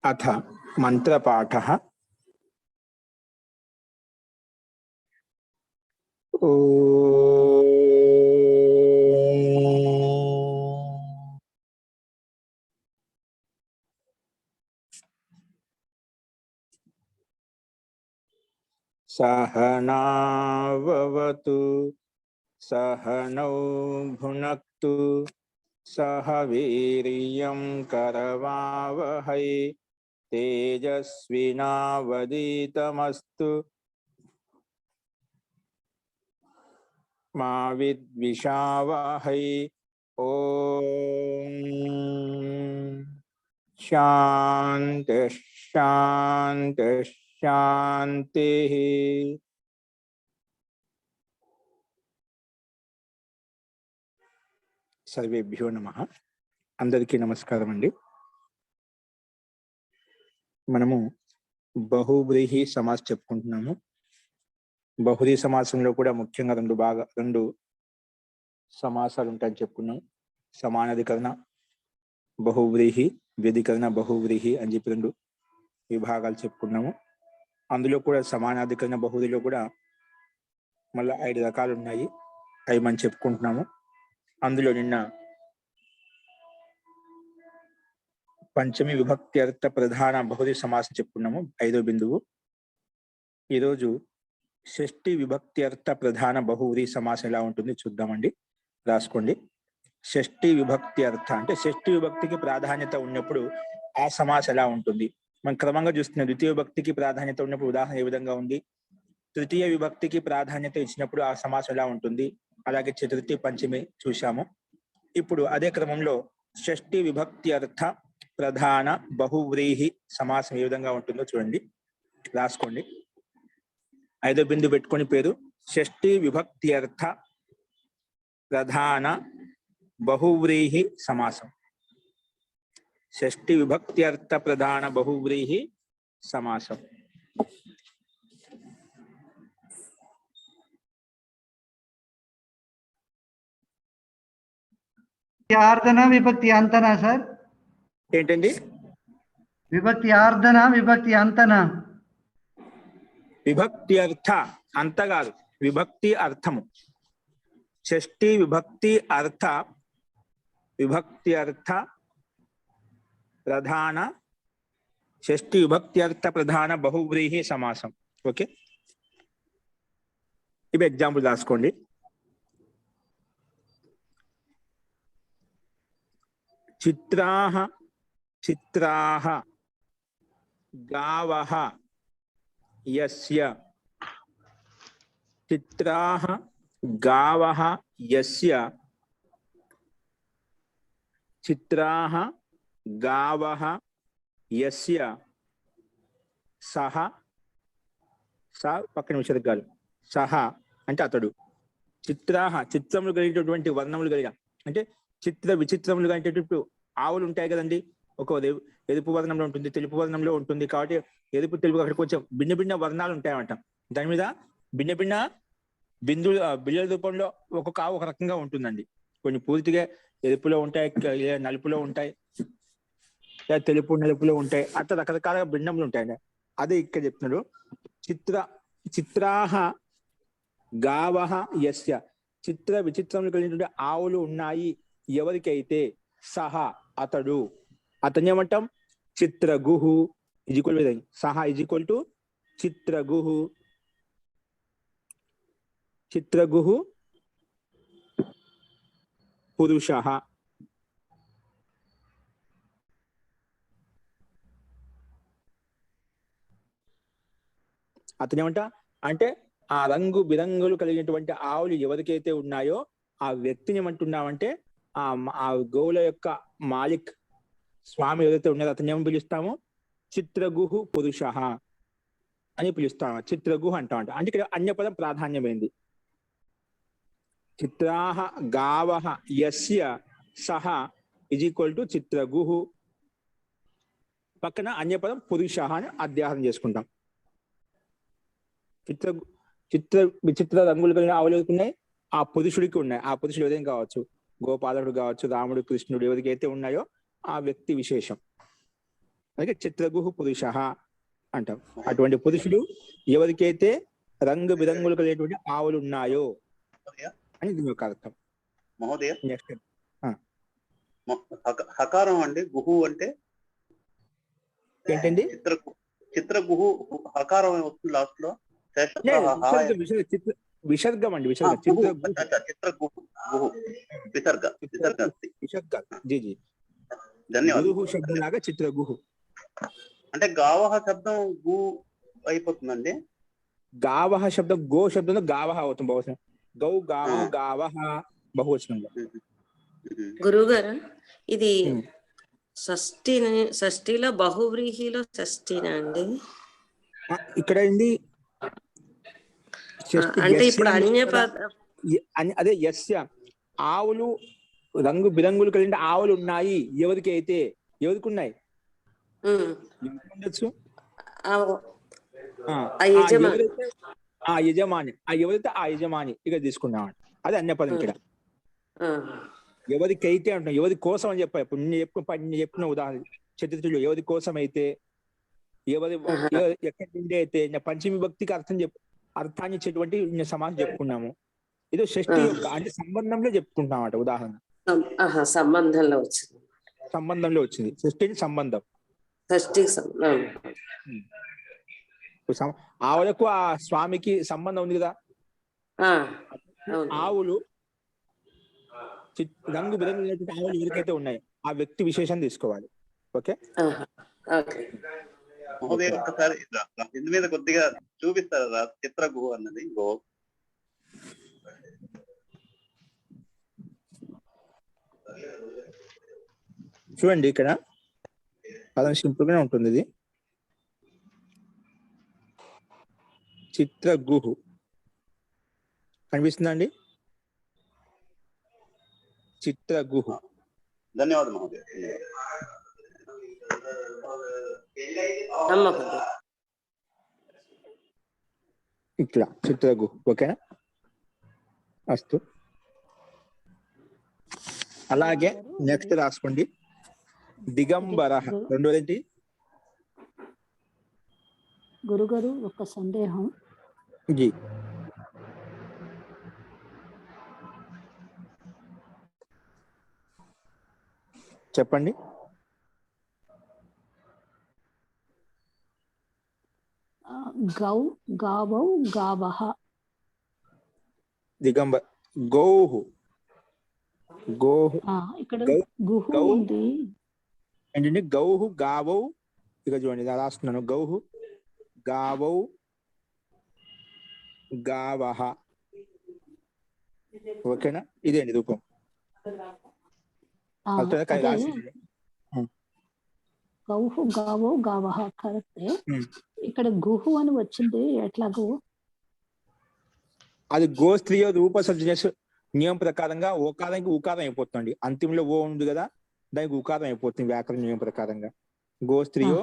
अथ मंत्रपाठः। सहनाववतु सहनौ भुनक्तु सह वीर्यं करवावहै तेजस्विनावधीतमस्तु मा विद्विषावहै। ओम शांति शांति शांति। सर्वेभ्यो नमः। अंदरिकी नमस्कारम अंडी। మనము బహువ్రీహి సమాస చెప్పుకుంటున్నాము। బహువ్రీహి సమాసంలో కూడా ముఖ్యంగా రెండు సమాసాలు ఉంటాయని చెప్పుకున్నాం। సమానాధికరణ బహువ్రీహి, వ్యధికరణ బహువ్రీహి అని చెప్పి రెండు విభాగాలు చెప్పుకున్నాము। అందులో కూడా సమానాధికరణ బహువ్రీహిలో కూడా మళ్ళీ 5 రకాలు ఉన్నాయి, అవి మనం చెప్పుకుంటున్నాము। అందులో నిన్న పంచమి విభక్తి అర్థ ప్రధాన బహువ్రీహి సమాసం చెప్పుకున్నాము, 5వ బిందువు। ఈరోజు షష్ఠి విభక్తి అర్థ ప్రధాన బహువ్రీహి సమాసం ఎలా ఉంటుంది చూద్దామండి, రాసుకోండి। షష్ఠి విభక్తి అర్థ అంటే షష్ఠి విభక్తికి ప్రాధాన్యత ఉన్నప్పుడు ఆ సమాసం ఎలా ఉంటుంది మనం క్రమంగా చూస్తున్నాం। ద్వితీయ విభక్తికి ప్రాధాన్యత ఉన్నప్పుడు ఉదాహరణ ఏ విధంగా ఉంది, తృతీయ విభక్తికి ప్రాధాన్యత ఇచ్చినప్పుడు ఆ సమాసం ఎలా ఉంటుంది, అలాగే చతుర్థి పంచమి చూశాము। ఇప్పుడు అదే క్రమంలో షష్ఠి విభక్తి అర్థ ప్రధాన బహువ్రీహి సమాసం ఏ విధంగా ఉంటుందో చూడండి, రాసుకోండి। 5వ బిందు పెట్టుకొని పేరు షష్ఠి విభక్తి అర్థ ప్రధాన బహువ్రీహి సమాసం। షష్ఠి విభక్తి అర్థ ప్రధాన బహువ్రీహి సమాసం। ఆర్ధన విభక్తి అంతనా సార్? ఏంటండి విభక్తి ఆర్ధన విభక్తి అంతనా? విభక్తి అర్థ అంత కాదు, విభక్తి అర్థము। షష్ఠి విభక్తి అర్థ ప్రధాన షష్ఠి విభక్తి అర్థ ప్రధాన బహువ్రీహి సమాసం। ఓకే, ఇవి ఎగ్జాంపుల్ రాసుకోండి। చిత్రాః చిత్రాః గావః యస్య చిత్రాః గావః యస్య చిత్రాః గావః యస్య సహ పక్కన విషయాలు సహ అంటే అతడు, చిత్రాః చిత్రములు కలిగినటువంటి వర్ణములు కలిగిన అంటే చిత్ర విచిత్రములు కలిగినటువంటి ఆవులు ఉంటాయి కదండి, ఒక ఎరుపు వర్ణంలో ఉంటుంది, తెలుపు వర్ణంలో ఉంటుంది, కాబట్టి ఎరుపు తెలుపు అక్కడ కొంచెం భిన్న భిన్న వర్ణాలు ఉంటాయన్నమాట। దాని మీద భిన్న భిన్న బిళ్ళల రూపంలో ఒక్కొక్క ఆవు ఒక రకంగా ఉంటుందండి। కొన్ని పూర్తిగా ఎరుపులో ఉంటాయి, నలుపులో ఉంటాయి, తెలుపు నలుపులో ఉంటాయి, అట్లా రకరకాల భిన్నములు ఉంటాయండి। అదే ఇక్కడ చెప్తున్నాడు, చిత్రాః గావః యస్య చిత్ర విచిత్రములు కలిగినటువంటి ఆవులు ఉన్నాయి ఎవరికైతే, సహ అతడు, అతన్ని ఏమంటాం చిత్రగుహు ఈక్వల్ సహ ఈక్వల్ టు చిత్రగుహు, చిత్రగుహు పురుషః। అతను ఏమంటా అంటే ఆ రంగు బిరంగులు కలిగినటువంటి ఆవులు ఎవరికైతే ఉన్నాయో ఆ వ్యక్తిని ఏమంటున్నామంటే ఆ గోవుల యొక్క మాలిక్ స్వామి ఎవరైతే ఉన్నారో అతన్ని ఏమని పిలుస్తాము, చిత్రగుహు పురుషః అని పిలుస్తాము, చిత్రగుహు అంటామంట। అంటే ఇక్కడ అన్యపదం ప్రాధాన్యమైంది। చిత్రాః గావః యస్య సహ ఈక్వల్ టు చిత్రగుహు, పక్కన అన్యపదం పురుషః అని అధ్యాహరణ చేసుకుంటాం। చిత్ర విచిత్ర రంగులు కలిగిన ఆవులు ఉన్నాయి, ఆ పురుషుడికి ఉన్నాయి, ఆ పురుషుడు ఏదైనా కావచ్చు, గోపాలుడు కావచ్చు, రాముడు, కృష్ణుడు ఎవరికైతే ఉన్నాయో ఆ వ్యక్తి విశేషం. అలాగే చిత్రగుహు పురుష అంటాం. అటువంటి పురుషుడు ఎవరికైతే రంగు బిరంగులు కలిగేటువంటి ఆవులు ఉన్నాయో అని దీని యొక్క అర్థం. మహోదయ, నెక్స్ట్ హకారం అండి. గుహు అంటే ఏంటండి? చిత్రగుహు హకారం వస్తుంది లాస్ట్ లో. విసర్గం అండి, విసర్గ. G G. ధన్యవాదాలు. శబ్దం లాగా చిత్రగుహు అంటే గావహ శబ్దం గు అయిపోతుందండి. గావహ శబ్దం గో శబ్దంలో గావహ అవుతుంది బహువచనం. గౌ గావ గావహ బహువచనంలో. గురువు గారు, ఇది షష్ఠిలో బహువ్రీహిలో షష్ఠినా అండి? ఇక్కడ ఏంది అంటే ఇప్పుడు అదే యస్య ఆవులు రంగు బిరంగులు కలిగిన ఆవులు ఉన్నాయి ఎవరికి అయితే. ఎవరికి ఉన్నాయి? ఉండొచ్చు యజమాని. ఎవరైతే ఆ యజమాని ఇక తీసుకున్నాం. అది అన్యపదం. ఇక్కడ ఎవరికైతే అంటున్నాం, ఎవరి కోసం అని చెప్పాలి. ఇప్పుడు నేను చెప్పిన ఉదాహరణ చతుర్థులు ఎవరి కోసం అయితే, ఎవరి ఎక్కడి నుండి అయితే పంచమి భక్తికి అర్థాన్ని ఇచ్చేటువంటి సమాసం చెప్పుకున్నాము. ఇది షష్ఠి యొక్క అంటే సంబంధంలో చెప్పుకుంటున్నాం అన్నమాట. ఉదాహరణ సంబంధంలో వచ్చింది. షష్ఠి సంబంధం. ఆవులకు ఆ స్వామికి సంబంధం ఉంది కదా. ఆవులు రంగు బిరంగు ఆవులు ఎవరికైతే ఉన్నాయో ఆ వ్యక్తి విశేషం తీసుకోవాలి. ఓకే మహోదయ, ఒక్కసారి ఇందు మీద కొద్దిగా చూపిస్తారా? చిత్రగుహు అన్నది గో. చూడండి, ఇక్కడ పదం సింపుల్ గానే ఉంటుంది. ఇది చిత్రగుహు కనిపిస్తుందండి. చిత్రగుహు. ధన్యవాదాలు మహోదయ. ఇట్లా చిత్రగుహు. ఓకేనా? అస్తు. అలాగే నెక్స్ట్ రాసుకోండి. దిగంబర. రెండోదేంటి? గురుగారు, ఒక సందేహం. జీ చెప్పండి. గౌ గావౌ గావహ. దిగంబర గోహు. గోహు ఇక్కడ గుహు ఉంది. ఏంటంటే గౌహు గావౌ. ఇక చూడండి రాస్తున్నాను. గౌహు గావౌ గావహ. ఓకేనా? ఇదేంటి రూపం. గౌహు గావో గావహ కరెక్టే. ఇక్కడ గుహు అని వచ్చింది ఎట్లాగో. అది గో స్త్రీయో రూప సబ్జెక్ట్స్ నియమం ప్రకారంగా ఓకారానికి ఉకారం అయిపోతుంది. అంతిమంలో ఓ ఉంది కదా, దానికి ఉకారం అయిపోతుంది వ్యాకరణ నియమం ప్రకారంగా. గో స్త్రీయో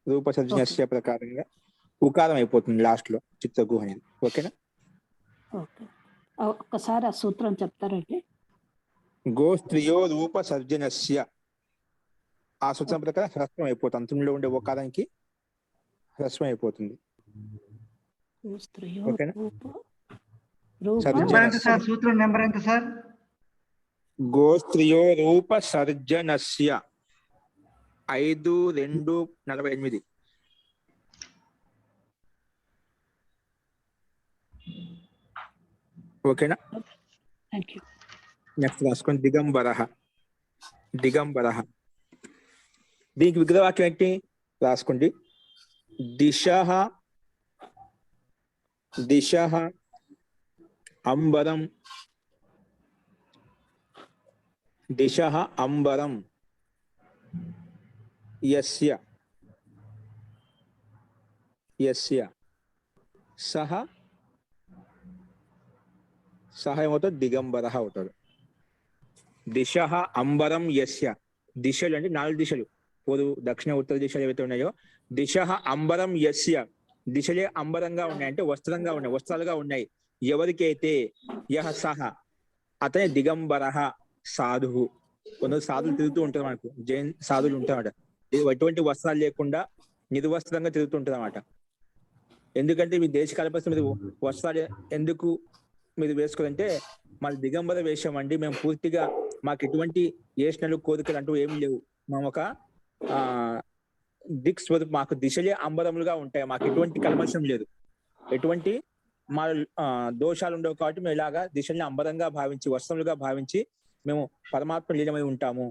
రూప సబ్జెక్ట్స్ ప్రకారంగా ఉకారం అయిపోతుంది లాస్ట్ లో చిత్రగుహ అనేది. ఓకేనా? ఒక్కసారి ఆ సూత్రం చెప్తారండి. గో స్త్రీయో రూప సర్జనస్య. ఆ సూత్రం ప్రకారం హ్రస్వం అయిపోతుంది. అంతిమంలో ఉండే ఓకారానికి హ్రస్వం అయిపోతుంది. సూత్రం నెంబర్ ఎంత సార్? గో స్త్రీయో రూప సర్జనస్య 5/2/48. ఓకేనా? నెక్స్ట్ రాసుకోండి. దిగంబర. దిగంబర దీనికి విగ్రహవాక్యం ఏంటి రాసుకోండి. దిశః దిశః అంబరం. దిశః అంబరం యస్య యస్య సహ సహ ఏమవుతాడు? దిగంబర అవుతాడు. దిశః అంబరం యస్య. దిశలు అంటే 4 దిశలు, పూర్వ దక్షిణ ఉత్తర దిశలు ఏవైతే ఉన్నాయో. దిశః అంబరం యస్య. దిశలే అంబరంగా ఉన్నాయి అంటే వస్త్రంగా ఉన్నాయి, వస్త్రాలుగా ఉన్నాయి. ఎవరికైతే యహ సహ అతని దిగంబర సాధువు. కొందరు సాధువులు తిరుగుతూ ఉంటారు మనకు, జైన్ సాధువులు ఉంటారన్నమాట. ఎటువంటి వస్త్రాలు లేకుండా నిర్వస్త్రంగా తిరుగుతూ ఉంటారు అన్నమాట. ఎందుకంటే మీ దేశ కాలపరిస్థితి మీరు వస్త్రాలు ఎందుకు మీరు వేసుకోవాలంటే మన దిగంబర వేషం అండి, మేము పూర్తిగా మాకు ఎటువంటి ఏషణలు కోరికలు అంటూ ఏమి లేవు. మేము ఒక దిక్ స్వరూప్, మాకు దిశలే అంబరములుగా ఉంటాయి, మాకు ఎటువంటి కల్మషం లేదు, ఎటువంటి మా దోషాలు ఉండవు. కాబట్టి మేము ఇలాగా దిశల్ని అంబరంగా భావించి వస్త్రములుగా భావించి మేము పరమాత్మ లీనమై ఉంటాము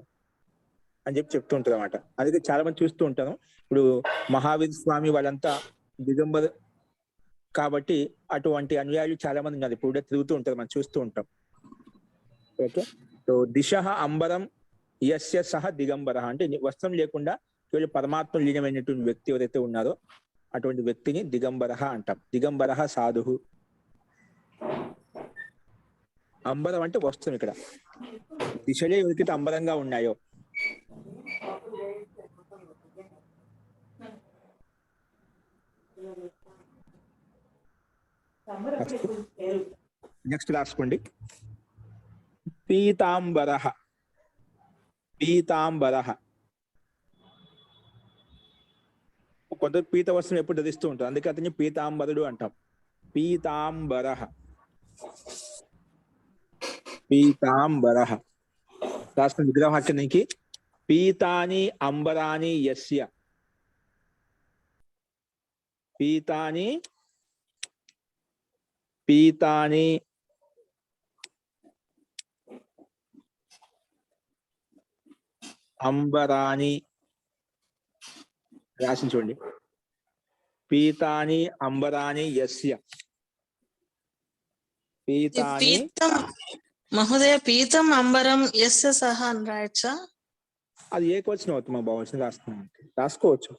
అని చెప్తూ ఉంటారు అన్నమాట. అందుకే చాలా మంది చూస్తూ ఉంటాను. ఇప్పుడు మహావీర స్వామి వాళ్ళంతా దిగంబర కాబట్టి అటువంటి అనుయాయులు చాలా మంది ఉన్నారు, ఇప్పుడు తిరుగుతూ ఉంటారు, మనం చూస్తూ ఉంటాం. ఓకే, సో దిశ అంబరం యస్య సహ దిగంబర అంటే వస్త్రం లేకుండా కేవలం పరమాత్మ లీనమైనటువంటి వ్యక్తి ఎవరైతే ఉన్నారో అటువంటి వ్యక్తిని దిగంబర అంటాం. దిగంబర సాధు. అంబరం అంటే వస్త్రం. ఇక్కడ దిశలే ఎవరికైతే అంబరంగా ఉన్నాయో నెక్స్ట్ రాసుకోండి. పీతాంబర. పీతాంబర కొంత పీత వస్త్రం ఎప్పుడు ధరిస్తూ ఉంటారు, అందుకే అతన్ని పీతాంబరుడు అంటాం. పీతాంబర. పీతాంబర రాష్ట్ర విగ్రహానికి పీతాని అంబరాని యస్య. పీతాని పీతాని అంబరాని రాసి చూడండి. పీతాని అంబరాని యస్య. పీతాని మహోదయ పీతం అంబరం యస్య సహ అని రాయచ్చా? అది ఏకవచనం అవుతుంది, మా భావచనం రాస్తున్నాం, రాసుకోవచ్చు.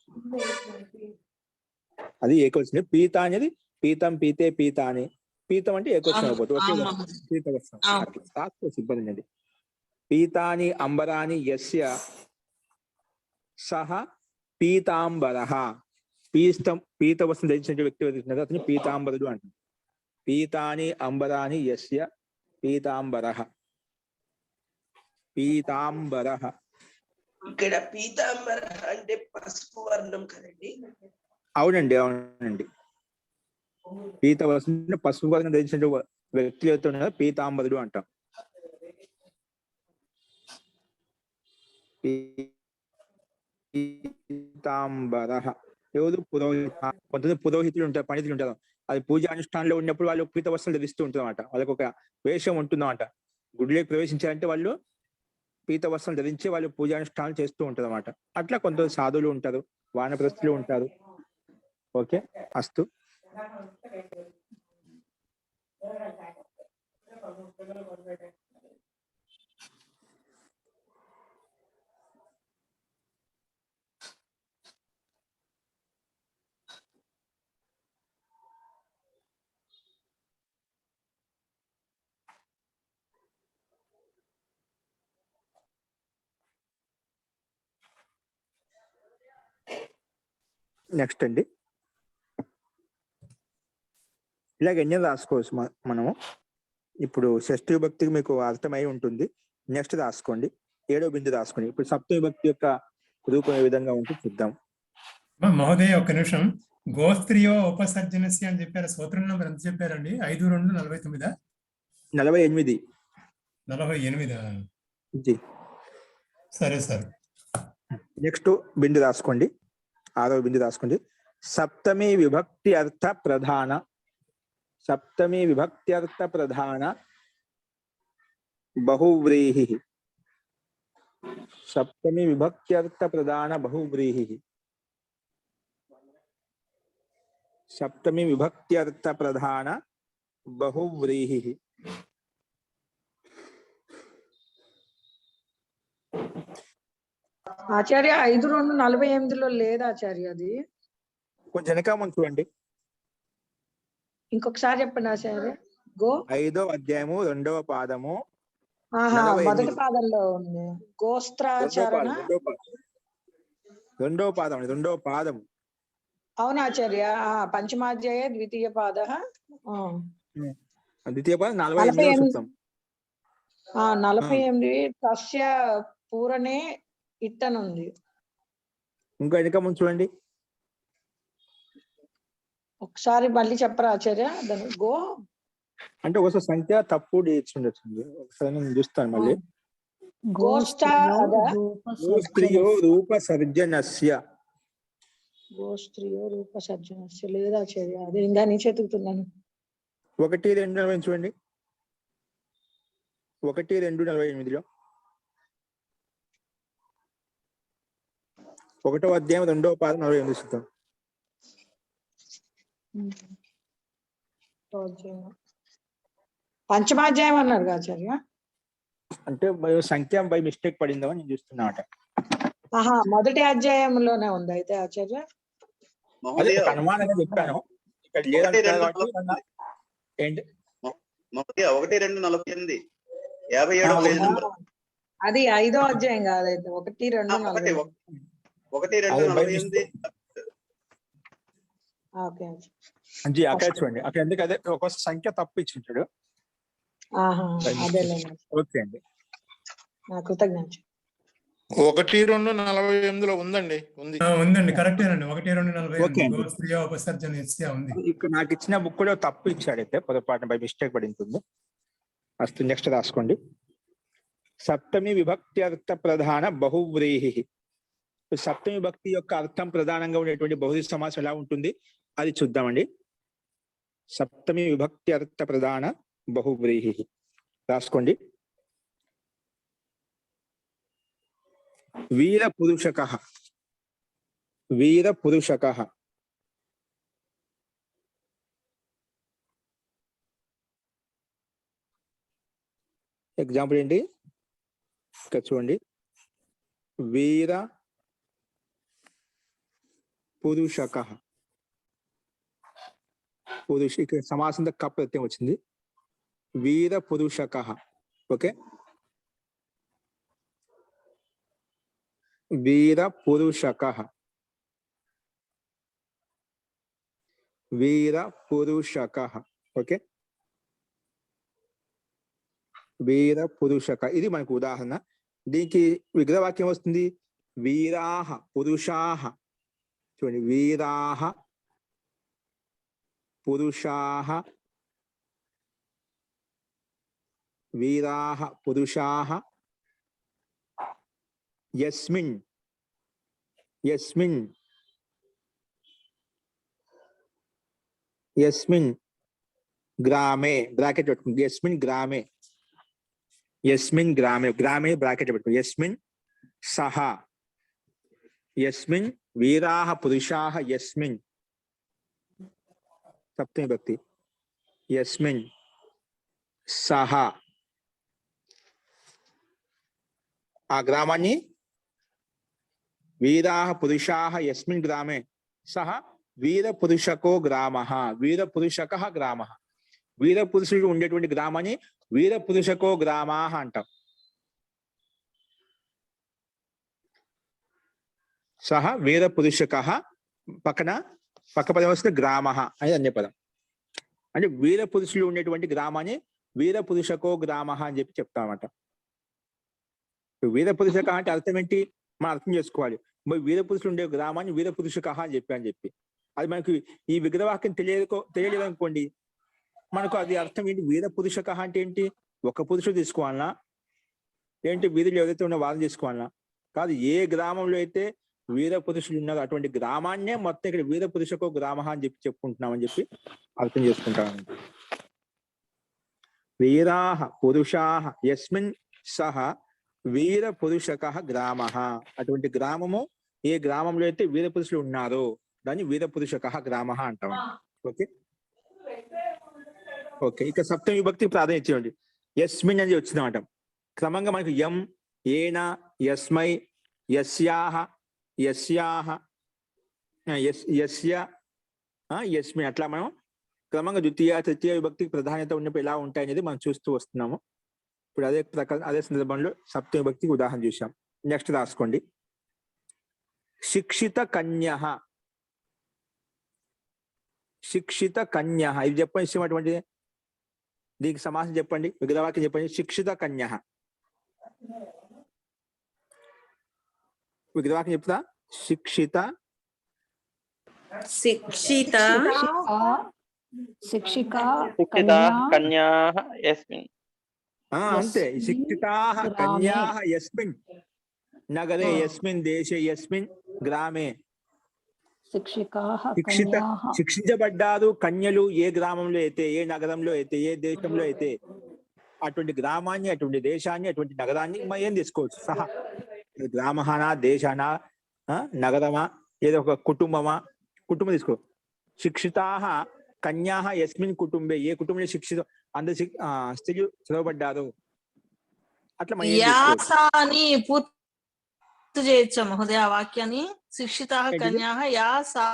అది ఏకవచనం. పీత అనేది పీతం పీతే పీతాని. పీతం అంటే ఏకవచనం అయిపోతుంది, పీత వస్త్రం రాసుకోవచ్చు, ఇబ్బంది అండి. పీతాని అంబరాని యస్య సహ పీతాంబర. పీత వస్త్రం ధరించిన వ్యక్తి ఎవరైతే అతని పీతాంబరుడు అంటారు. పీతాని అంబరాని యస్య పీతాంబర. పీతాంబర. ఇక్కడ పీతాంబర అంటే పసుపు వర్ణం కదండి? అవునండి, అవునండి. పీత వస్త్రం పసుపు వర్ణం ధరించిన వ్యక్తి ఎవరైతే ఉన్నారో పీతాంబరుడు అంటాం. పీతాంబర ఎవరు? పురోహిత. కొంతమంది పురోహితులు ఉంటారు, పండితులు ఉంటారు. అది పూజా అనుష్ఠానంలో ఉన్నప్పుడు వాళ్ళు పీత వస్త్రం ధరిస్తూ ఉంటారు అన్నమాట. వాళ్ళకి ఒక వేషం ఉంటుందన్నమాట. గుడిలోకి ప్రవేశించాలంటే వాళ్ళు పీత వస్త్రం ధరించి వాళ్ళు పూజానుష్ఠానాలు చేస్తూ ఉంటారు అన్నమాట. అట్లా కొంత సాధువులు ఉంటారు, వానప్రస్థులు ఉంటారు. ఓకే, అస్తు. నెక్స్ట్ అండి, ఇలాగ ఎన్ని రాసుకోవచ్చు మనము. ఇప్పుడు షష్ఠీ విభక్తికి మీకు అర్థమై ఉంటుంది. నెక్స్ట్ రాసుకోండి, 7వ బిందు రాసుకోండి. ఇప్పుడు సప్తమి విభక్తి యొక్క రూపం ఏ విధంగా ఉంటుందో చూద్దాం. మహోదయ ఒక్క నిమిషం. గోస్త్రియో ఉపసర్జనస్య అని చెప్పారు, సూత్రం నెంబర్ ఎంత చెప్పారండి? 5-2-49. 48. 48. సరే సార్. నెక్స్ట్ బిందు రాసుకోండి, 6వ బిందు రాసుకోండి. సప్తమి విభక్తి అర్థ ప్రధాన. సప్తమి విభక్తి అర్థ ప్రధాన బహువ్రీహి. సప్తమి విభక్తి అర్థ ప్రధాన బహువ్రీహి. సప్తమి విభక్తి అర్థ ప్రధాన బహువ్రీహి. ఆచార్య 5-2-48 లేదా ఆచార్య? అది కొంచెం వెనక ముందు చూడండి. ఇంకొకసారి చెప్పండి ఆచార్య. గో 5వ అధ్యాయము 2వ పాదము. మొదటి పాదంలో ఉంది గోస్త్రాచరణ. రెండవ పాదం, 2వ పాదము. అవును ఆచార్య. పంచమాధ్యాయ ద్వితీయ పాద. ద్వితీయ పాదం 48వ సూత్రం. 48 తస్య పూరణే ఇట్టనుంది. ఇంకా వెనక ముందు చూడండి. ఒకసారి మళ్ళీ చెప్పరా ఆచార్య దాని గో అంటే ఒకసారి సంఖ్య తప్పు ఇచ్చిండొచ్చు. ఒకసారి నేను చూస్తాను మళ్ళీ. గోష్ఠ గోస్త్రియో రూప సర్జనస్య. గోస్త్రియో రూప సర్జనస్య లేదా ఆచార్య, అదే ఇందా నుంచి వెతుకుతున్నాను. 1:2:40 చూడండి. 1:2:48లో 1వ అధ్యాయం 2వ పాదం 48 చూద్దాం. పంచమాధ్యాయం అన్నారు ఆచార్య. అంటే సంఖ్య బై మిస్టేక్ పడిందో నేను చూస్తున్నా అట. మొదటి అధ్యాయంలోనే ఉంది అయితే ఆచార్య. అదే అనుమానంగా చెప్పాను. ఇక్కడ లేదంటున్నారు కాబట్టి ఏంటి 1:2:48 57వ పేజ్ నంబర్. అది 5వ అధ్యాయం కాదైతే 1:2:40. 1:2:48. ఓకే జీ అక్కడ చూడండి. అక్కడ ఎందుకు అదే ఒక సంఖ్య తప్పు ఇచ్చింటాడు. అదేలేండి. ఓకే అండి, నా కృతజ్ఞత. 1:2:48లో ఉందండి. ఉందండి, కరెక్టేనండి. 1:2:48 ఓకే అండి. గోస్త్రియో ఉపసర్జనస్య ఉంది. ఇక్కడ నాకు ఇచ్చిన బుక్ లో తప్పు ఇచ్చాడైతే పొరపాటున బై మిస్టేక్ పడి ఉంటుంది. అస్తు నెక్స్ట్ రాసుకోండి. సప్తమి విభక్తి అర్థ ప్రధాన బహువ్రీహి. సప్తమి విభక్తి యొక్క అర్థం ప్రధానంగా ఉండేటువంటి బహువ్రీహి సమాసం ఎలా ఉంటుంది అది చూద్దామండి. సప్తమి విభక్తి అర్థ ప్రధాన బహువ్రీహి రాసుకోండి. వీర పురుషకః. వీర పురుషకః. ఎగ్జాంపుల్ ఏంటి ఇక్కడ చూడండి. వీర పురుషకః. పురుష ఇక్కడ సమాసంతో క ప్రత్యయం వచ్చింది. వీర పురుషకః. ఓకే, వీర పురుషకః. వీర పురుషకః. ఓకే, వీర పురుషక. ఇది మనకు ఉదాహరణ. దీనికి విగ్రహవాక్యం వస్తుంది. వీరాహ పురుషాహ. చూడండి, వీరాహ పురుషాహ. వీరాహ పురుషాహ. యస్మిన్. యస్మిన్. యస్మిన్ గ్రామే. బ్రాకెట్ పెట్టుకుంది. యస్మిన్ గ్రామే. యస్మిన్ గ్రామే. గ్రామే బ్రాకెట్ పెట్టుకుంది. యస్మిన్ సహ. యస్మిన్ వీరాహ పురుషాహ. యస్మిన్ సప్తమి భక్తి. యస్మిన్ సహ. ఆ గ్రామాన్ని వీరాహ పురుషాహ యస్మిన్ గ్రామే సహ వీర పురుషకో గ్రామః. వీర పురుషకః గ్రామః. వీర పురుషుడు ఉండేటువంటి గ్రామాన్ని వీర పురుషకో గ్రామాః అంటాం. సహ వీర పురుషకః పక్కన పక్క పదం వస్తే గ్రామః అని అన్య పదం. అంటే వీర పురుషులు ఉండేటువంటి గ్రామాన్ని వీర పురుషకో గ్రామః అని చెప్పి చెప్తామట. వీర పురుషక అంటే అర్థం ఏంటి మనం అర్థం చేసుకోవాలి. మరి వీర పురుషులు ఉండే గ్రామాన్ని వీర పురుషకః అని చెప్పి అది మనకు ఈ విగ్రహవాక్యం తెలియలేదు అనుకోండి, మనకు అది అర్థం ఏంటి? వీర పురుషకః అంటే ఏంటి? ఒక పురుషుడు తీసుకోవాలన్నా ఏంటి? వీరులు ఎవరైతే ఉన్న వాళ్ళని తీసుకోవాలన్నా కాదు. ఏ గ్రామంలో అయితే వీర పురుషులు ఉన్నారు అటువంటి గ్రామాన్నే మొత్తం ఇక్కడ వీర పురుషకో గ్రామః అని చెప్పుకుంటున్నామని చెప్పి అర్థం చేసుకుంటాం. వీరాహ పురుషాహ యస్మిన్ సహ వీర పురుషకః గ్రామః. అటువంటి గ్రామము ఏ గ్రామంలో అయితే వీర పురుషులు ఉన్నారో దాన్ని వీర పురుషకః గ్రామః అంటాం. ఓకే ఓకే ఇక సప్తమి విభక్తి ప్రాధాన్యత ఇవ్వండి. యస్మిన్ అని వచ్చిందన్నమాట. క్రమంగా మనకు యం, ఏన, యస్మై, యస్యాహ, యస్యాహ, యస్య, యస్మిన్ అట్లా మనం క్రమంగా ద్వితీయ తృతీయ విభక్తికి ప్రాధాన్యత ఉన్నప్పుడు ఎలా ఉంటాయి అనేది మనం చూస్తూ వస్తున్నాము. ఇప్పుడు అదే సందర్భంలో సప్తమి విభక్తికి ఉదాహరణ చూసాం. నెక్స్ట్ రాసుకోండి. శిక్షిత కన్యః. శిక్షిత కన్యః ఇది చెప్పని ఇష్టం అటువంటిది. దీనికి సమాసం చెప్పండి, విగ్రహవాక్యం చెప్పండి. శిక్షిత కన్య. విగ్రహవాక్యం చెప్తా. శిక్షిత శిక్షిత శిక్షికా కన్యాః యస్మిన్. అంతే. శిక్షితాః కన్యాః యస్మిన్ నగరే, యస్మిన్ దేశే, యస్మిన్ గ్రామే. శిక్షికాః శిక్షిత కన్యాః శిక్షించబడ్డారు కన్యలు ఏ గ్రామంలో అయితే, ఏ నగరంలో అయితే, ఏ దేశంలో అయితే అటువంటి గ్రామాన్ని, అటువంటి దేశాన్ని, అటువంటి నగరాన్ని మనం ఏం తీసుకోవచ్చు. సహా గ్రామహానా, దేశానా, నగరమా, ఏదో ఒక కుటుంబమా, కుటుంబం తీసుకో. శిక్షితాః కన్యాః యస్మిన్ కుటుంబే, ఏ కుటుంబంలో శిక్షిత అందరు స్త్రీలు చదవబడ్డారు. అట్లా మనం ఏం తీసుకోవచ్చు. యాస అని పూర్తి చేయొచ్చా మహోదయ ఆ వాక్యాన్ని? శిక్షితాః ఏంటిది? కన్యాః యాసా.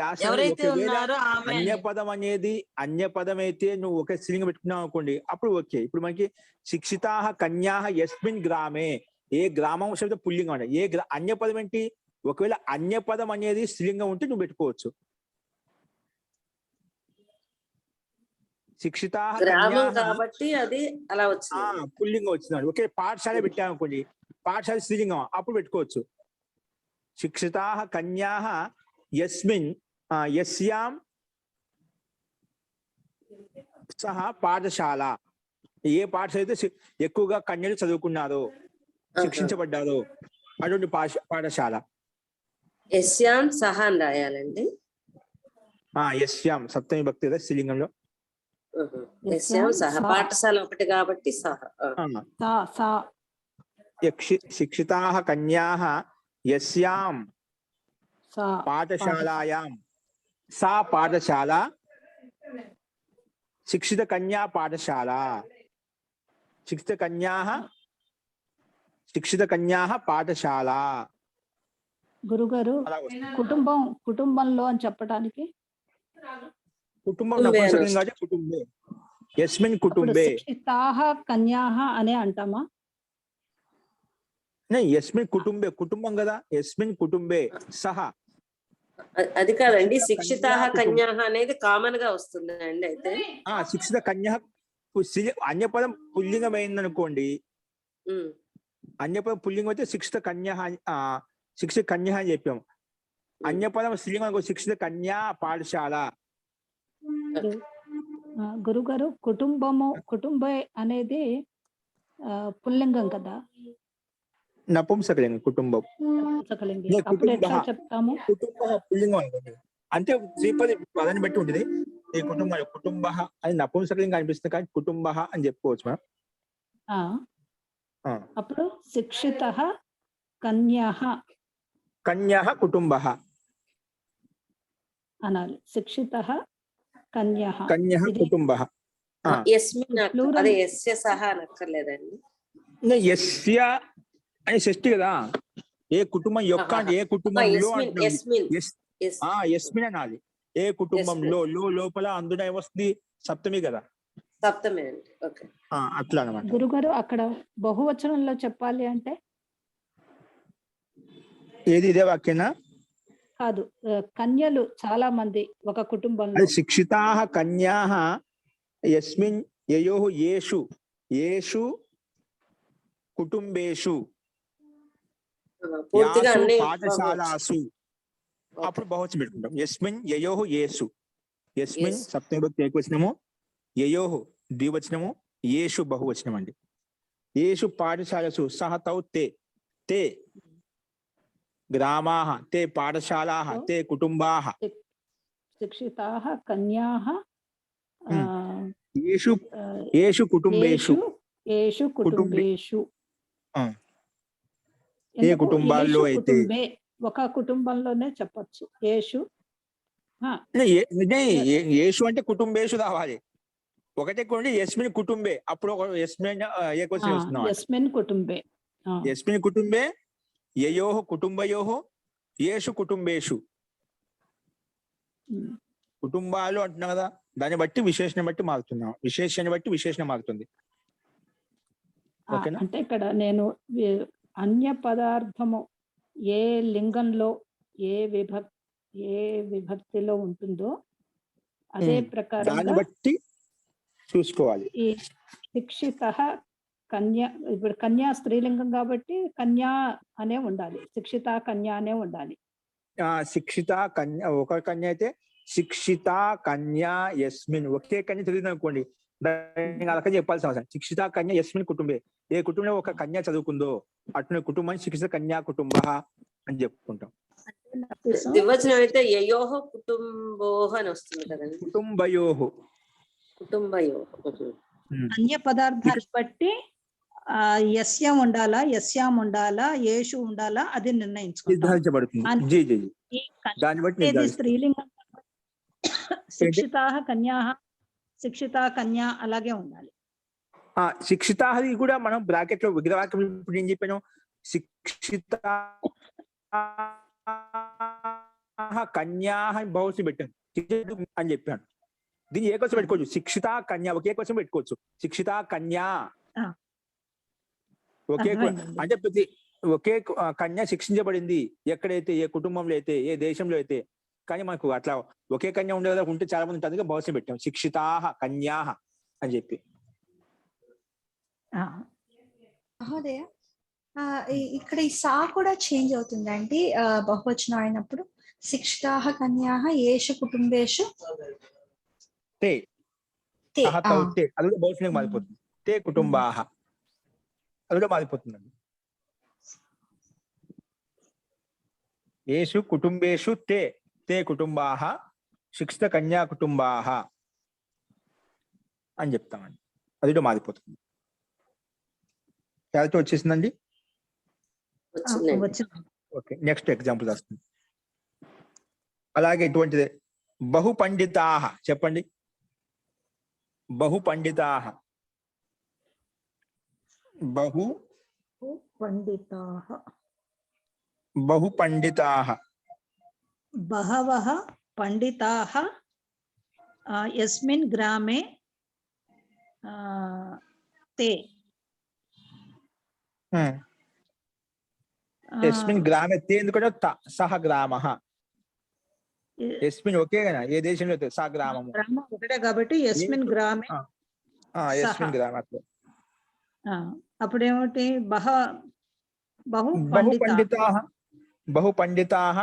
యాస ఎవరైతే ఒకవేళ ఉన్నారో ఆమె అన్యపదం అనేది అన్యపదం అయితే నువ్వు ఒక స్త్రీలింగం పెట్టుకున్నావు అనుకోండి, అప్పుడు ఓకే. ఇప్పుడు మనకి శిక్షితాః కన్యాః యస్మిన్ గ్రామే, ఏ గ్రామం శబ్ద పుల్లింగం అంటే ఏ అన్యపదం ఏంటి? ఒకవేళ అన్యపదం అనేది స్త్రీలింగం ఉంటే నువ్వు పెట్టుకోవచ్చు. శిక్షితాః గ్రామం కన్యాః కాబట్టి అది అలా వచ్చింది. పుల్లింగం వచ్చినాడు. ఒకే పాఠశాల పెట్టాము అనుకోండి, పాఠశాల స్త్రీలింగం, అప్పుడు పెట్టుకోవచ్చు. శిక్షితాః కన్యాః యస్మిన్ యస్యాం సహ పాఠశాల, ఏ పాఠశాల అయితే ఎక్కువగా కన్యలు చదువుకున్నారో, శిక్షించబడ్డారో అటువంటి పాఠశాల. యస్యాం సహా అని రాయాలండి. యస్యాం సప్తమి భక్తి కదా స్త్రీలింగంలో. యస్యాం సహా, పాఠశాల ఒకటి కాబట్టి సహా. శిక్షితాః కన్యాః యస్యాం సా పాఠశాలాయాం, సా పాఠశాల, శిక్షిత కన్యా పాఠశాల, శిక్షిత కన్యాః పాఠశాల. గురుగారు అలా వస్తుంది. కుటుంబంలో అని చెప్పడానికి కుటుంబం నపుంసకలింగం కాబట్టి కుటుంబే, యస్మిన్ కుటుంబే. శిక్షితాః కన్యాః అనే అంటామా? యస్మిన్ కుటుంబే, కుటుంబం కదా, యస్మిన్ కుటుంబే సహా. అది కాదండి, శిక్షితాః కన్యాః అనేది కామన్ గా వస్తుంది అండి. అయితే శిక్షిత కన్య అన్యపదం పుల్లింగం అయిందనుకోండి, అన్యపదం పుల్లింగం అయితే శిక్షిత కన్య అని చెప్పాము. అన్యపదం స్త్రీలింగం అనుకో, శిక్షిత కన్యా పాఠశాల. గురుగారు కుటుంబే అనేది పుల్లింగం కదా, నపుంసకలింగం కుటుంబం. నపుంసకలింగం. అప్పుడు ఎట్లా చెప్తాము? కుటుంబ పుల్లింగం అనుకోండి, అంటే శ్రీపది పదాన్ని బట్టి ఉంటుంది. ఈ కుటుంబ అని నపుంసకలింగం అనిపిస్తుంది, కానీ కుటుంబ అని చెప్పుకోవచ్చు మనం. అప్పుడు శిక్షితః కన్యాః కుటుంబః అనాలి. శిక్షితః కన్యాః కుటుంబః. యస్మిన్ అదే యస్య సహా అనక్కర్లేదండి. యస్య అని షష్ఠి కదా, ఏ కుటుంబం యొక్క అంటే ఏ కుటుంబంలో యస్మిన్ అనాలి. ఏ కుటుంబంలో, లోపల అందున ఏమొస్తుంది? సప్తమి కదా, సప్తమి అండి. ఓకే, అట్లా అన్నమాట. గురుగారు అక్కడ బహువచనంలో చెప్పాలి అంటే ఏది ఇదే వాక్యనా? కాదు, కన్యలు చాలా మంది ఒక కుటుంబంలో. శిక్షితాః కన్యాః యస్మిన్ యయోః యేషు కుటుంబేషు పూర్తిగా అన్ని పాఠశాలాసు, అప్పుడు బహువచనం పెట్టుకుంటాం. యస్మిన్ యయోః యేషు, యస్మిన్ సప్తమి భక్తి ఏకవచనము, యయోః ద్వివచనము, యేషు బహువచనం అండి. యేషు పాఠశాలసు సహ తౌ తే గ్రామాః, తే పాఠశాలాః, తే కుటుంబాః. శిక్షితాః కన్యాః యేషు కుటుంబేషు, ఏ కుటుంబాల్లో అయితే, ఒక కుటుంబంలోనే చెప్పచ్చు. యేషు అంటే కుటుంబేషు రావాలి. ఒకటే కొన్ని యస్మిన్ కుటుంబే, అప్పుడు యస్మిన్ యస్మిన్ కుటుంబే, యస్మిన్ కుటుంబే, యయోః కుటుంబయోః, యేషు కుటుంబేషు. కుటుంబాలు అంటున్నాం కదా, దాన్ని బట్టి విశేషణ బట్టి మారుతున్నాం, విశేషాన్ని బట్టి విశేషణ మారుతుంది. అంటే ఇక్కడ నేను అన్య పదార్థము ఏ లింగంలో ఏ విభక్తిలో ఉంటుందో అదే ప్రకారం దాన్ని బట్టి చూసుకోవాలి. ఈ శిక్షిత కన్య, ఇప్పుడు కన్యా స్త్రీలింగం కాబట్టి కన్యా అనే ఉండాలి, శిక్షిత కన్యా అనే ఉండాలి. శిక్షిత కన్య, ఒక కన్య అయితే శిక్షిత కన్యా యస్మిన్, ఒకే కన్య చదివింది అనుకోండి దానికి అలా చెప్పాల్సిన అవసరం. శిక్షిత కన్య యస్మిన్ కుటుంబే, ఏ కుటుంబంలో ఒక కన్య చదువుకుందో అటువంటి కుటుంబాన్ని శిక్షిత కన్యా కుటుంబ అని చెప్పుకుంటాం. ద్వివచనం అయితే యయోహ కుటుంబోహ అని వస్తుంది కదండి. కుటుంబయోహు. అన్య పదార్థాన్ని బట్టి యస్యం ఉండాలా, యస్యాం ఉండాలా, యేషు ఉండాలా అది నిర్ణయించుకుంటాం, నిర్ధారించబడుతుంది. జీ జీ జీ. దాన్ని బట్టి స్త్రీలింగం శిక్షితా కన్యా, శిక్షితా కన్యా అలాగే ఉండాలి. శిక్షిత కూడా మనం బ్రాకెట్ లో విగ్రహవాక్యం ఇప్పుడు ఏం చెప్పాను, శిక్షిత కన్యా బహుశా పెట్టాను అని చెప్పాను. దీన్ని ఏ కోసం పెట్టుకోవచ్చు, శిక్షిత కన్యా ఒకే కోసం పెట్టుకోవచ్చు. శిక్షిత కన్యా ఒకే అంటే ప్రతి ఒకే కన్య శిక్షించబడింది ఎక్కడైతే, ఏ కుటుంబంలో అయితే, ఏ దేశంలో అయితే. కానీ మనకు అట్లా ఒకే కన్య ఉండే ఉంటే చాలా మంది ఉంటుంది, బహుశా పెట్టాం శిక్షితా కన్యా అని చెప్పి. మహోదయ ఇక్కడ ఈ సా కూడా చేంజ్ అవుతుందండి బహువచనం అయినప్పుడు. శిక్షితాః కన్యాః యేషు కుటుంబేషు తే, అది కూడా బహుశా మారిపోతుంది. తే కుటుంబాః అది కూడా మారిపోతుందండి. యేషు కుటుంబేషు తే, తే కుటుంబాః శిక్షిత కన్యా కుటుంబాః అని చెప్తామండి. అది కూడా మారిపోతుంది. క్యారెక్టర్ వచ్చేసిందండి. ఓకే, నెక్స్ట్ ఎగ్జాంపుల్ వస్తుంది. అలాగే ఇటువంటిదే బహు పండితాః చెప్పండి. బహు పండితాః, బహు పండితాః, బహు పండితాః, బహవః పండితాః యస్మిన్ గ్రామే తే. యస్మిన్ గ్రామే తే ఎందుకంటే సహ గ్రామః, యస్మిన్ ఒకే కదా, ఏ దేశంలో అయితే సహ గ్రామము ఒకటే కాబట్టి యస్మిన్ గ్రామే, యస్మిన్ గ్రామ. అప్పుడేమిటి బహు పండితాః, బహు పండితాః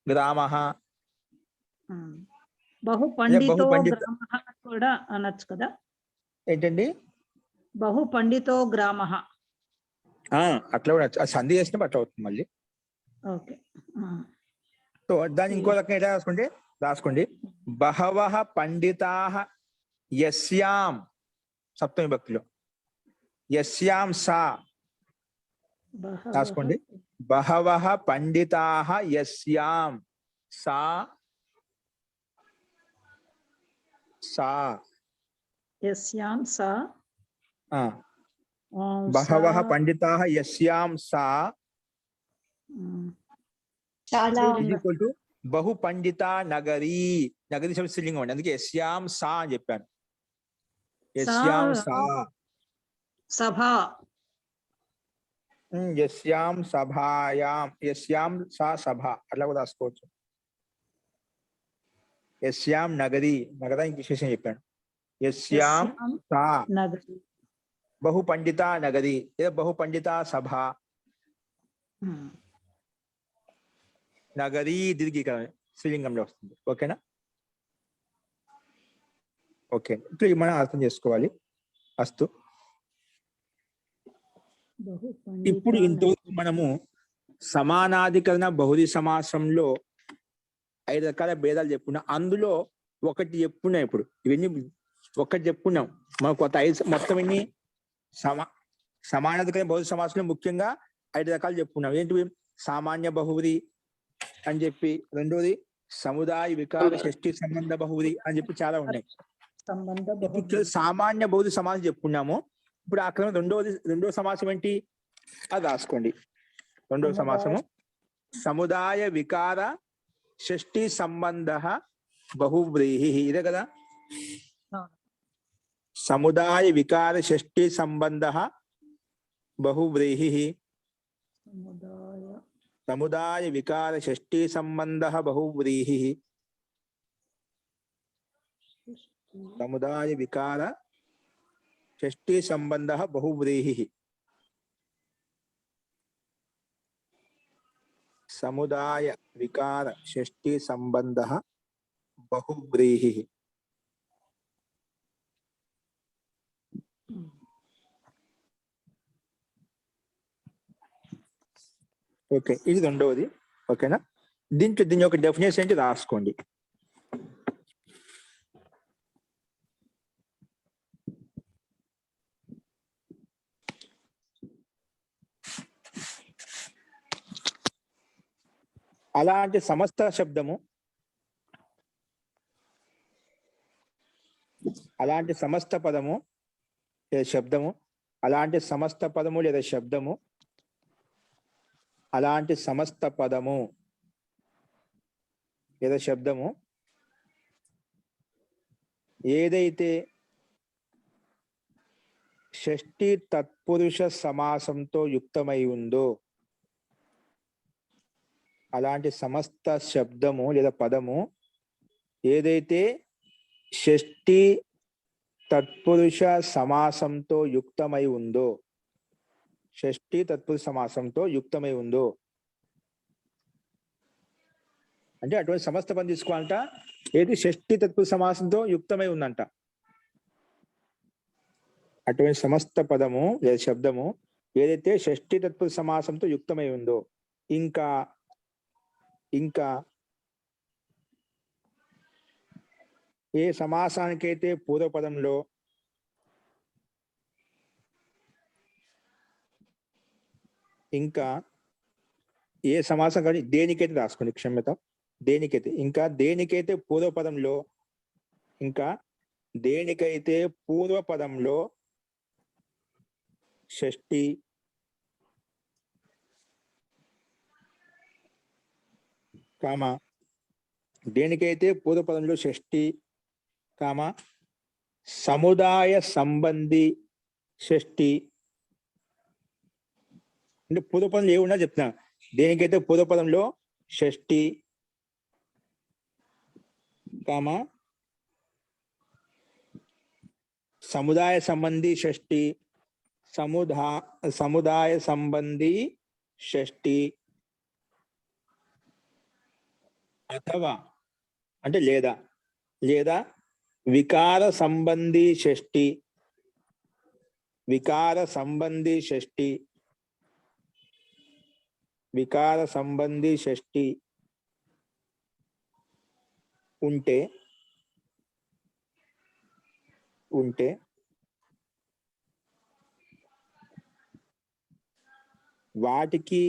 గ్రామః, బహు పండితో గ్రామః కూడా అనొచ్చు కదా. ఏంటండి బహు పండితో గ్రామః, అట్లా కూడా సంధి చేసినప్పుడు అట్లా అవుతుంది మళ్ళీ. ఓకే. సో దాన్ని ఇంకో రకంగా ఎలా రాసుకోండి. బహవః పండితాః యస్యాం, సప్తమి భక్తిలో యస్యాం సా రాసుకోండి. బహవః పండితాః యస్యాం సా, సా యస్యాం సా, బహవః పండితాః యస్యాం సా బహు పండిత నగరీ. నగరీ శబ్ద స్త్రీలింగం అండి, అందుకే యస్యాం సా అని చెప్పాను. యస్యాం సా సభా, యస్యాం సభాయాం, యస్యాం సా సభ అట్లా కూడా రాసుకోవచ్చు. యస్యాం నగరీ, నగరానికి విశేషం చెప్పాను. యస్యాం సా బహు పండిత నగరీ లేదా బహు పండిత సభ. నగరీ దీర్ఘీకరణ స్త్రీలింగంలో వస్తుంది. ఓకేనా? ఓకే, ఇప్పుడు మనం అర్థం చేసుకోవాలి. అస్తు. ఇప్పుడు ఇంతవరకు మనము సమానాధికరణ బహుళీ సమాసంలో 5 రకాల భేదాలు చెప్పుకున్నాం. అందులో ఒకటి చెప్పుకున్నాం. ఇప్పుడు ఇవన్నీ ఒకటి చెప్పుకున్నాం. మనకు కొత్త 5 మొత్తం ఇన్ని సమానాధికరణ బహుళీ సమాసంలో ముఖ్యంగా 5 రకాలు చెప్పుకున్నాం. ఏంటివి? సామాన్య బహువ్రీ అని చెప్పి, రెండోది సముదాయ వికార షష్ఠి సంబంధ బహువ్రీ అని చెప్పి చాలా ఉన్నాయి. సామాన్య బహుళీ సమాసం చెప్పుకున్నాము. ఇప్పుడు ఆ క్రమం రెండో సమాసం ఏంటి అది రాసుకోండి. రెండో సమాసము సముదాయ వికార షష్ఠి సంబంధ బహువ్రీహి, ఇదే కదా. సముదాయ వికార షష్ఠి సంబంధ బహువ్రీహి, సముదాయ వికార షష్ఠి సంబంధ బహువ్రీహి, సముదాయ వికార షష్ఠీ సంబంధ బహువ్రీహి. సముదాయ వికార షష్ఠీ సంబంధ బహువ్రీహి. ఓకే, ఇది రెండవది. ఓకేనా? దీని యొక్క డెఫినేషన్ ఏంటి రాసుకోండి. అలాంటి సమస్త శబ్దము, అలాంటి సమస్త పదము లేదా శబ్దము, అలాంటి సమస్త పదము లేదా శబ్దము, అలాంటి సమస్త పదము లేదా శబ్దము ఏదైతే షష్ఠీ తత్పురుష సమాసంతో యుక్తమై ఉందో, అలాంటి సమస్త శబ్దము లేదా పదము ఏదైతే షష్ఠీ తత్పురుష సమాసంతో యుక్తమై ఉందో, షష్ఠీ తత్పురుష సమాసంతో యుక్తమై ఉందో అంటే అటువంటి సమస్త పదం తీసుకోవాలంట ఏది షష్ఠీ తత్పురుష సమాసంతో యుక్తమై ఉందంట. అటువంటి సమస్త పదము లేదా శబ్దము ఏదైతే షష్ఠీ తత్పురుష సమాసంతో యుక్తమై ఉందో, ఇంకా ఏ సమాసానికైతే పూర్వపదంలో ఇంకా ఏ సమాసం కానీ దేనికైతే రాసుకోండి, క్షమ్యత, దేనికైతే పూర్వపదంలో షష్ఠి సముదాయ సంబంధి షష్ఠి అంటే పూర్వపదంలో ఏమున్నా చెప్తున్నా. దేనికైతే పూర్వపదంలో షష్ఠి సముదాయ సంబంధి షష్ఠి, సముదాయ సంబంధి షష్ఠి అథవా అంటే లేదా వికార సంబంధి షష్ఠి, వికార సంబంధి షష్ఠి ఉంటే వాటికి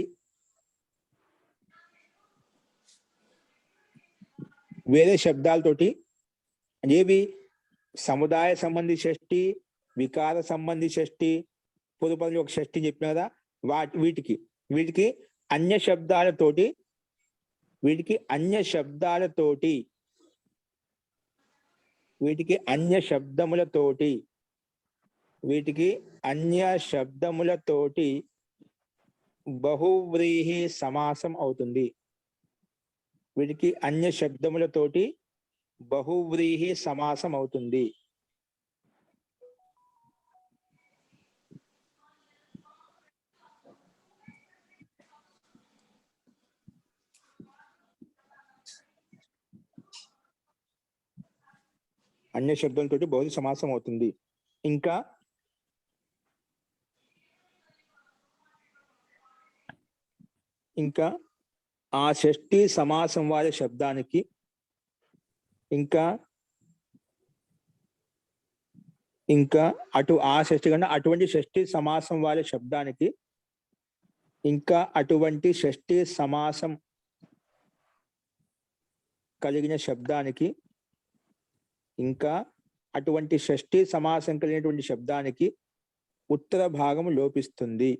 వేరే శబ్దాలతోటి ఏవి సముదాయ సంబంధి షష్ఠి, వికార సంబంధి షష్ఠి, పూర్వపదంలో ఒక షష్ఠి చెప్పిన కదా, వీటికి అన్య శబ్దాలతోటి బహువ్రీహి సమాసం అవుతుంది. వీటికి అన్య శబ్దములతోటి బహువ్రీహి సమాసం అవుతుంది. అన్య శబ్దంతో బహువ్రీహి సమాసం అవుతుంది. ఇంకా ఆ షష్ఠీ సమాసం వారి శబ్దానికి అటువంటి షష్ఠీ సమాసం వారి శబ్దానికి అటువంటి షష్ఠీ సమాసం కలిగిన శబ్దానికి అటువంటి షష్ఠీ సమాసం కలిగినటువంటి శబ్దానికి ఉత్తర భాగము లోపిస్తుంది.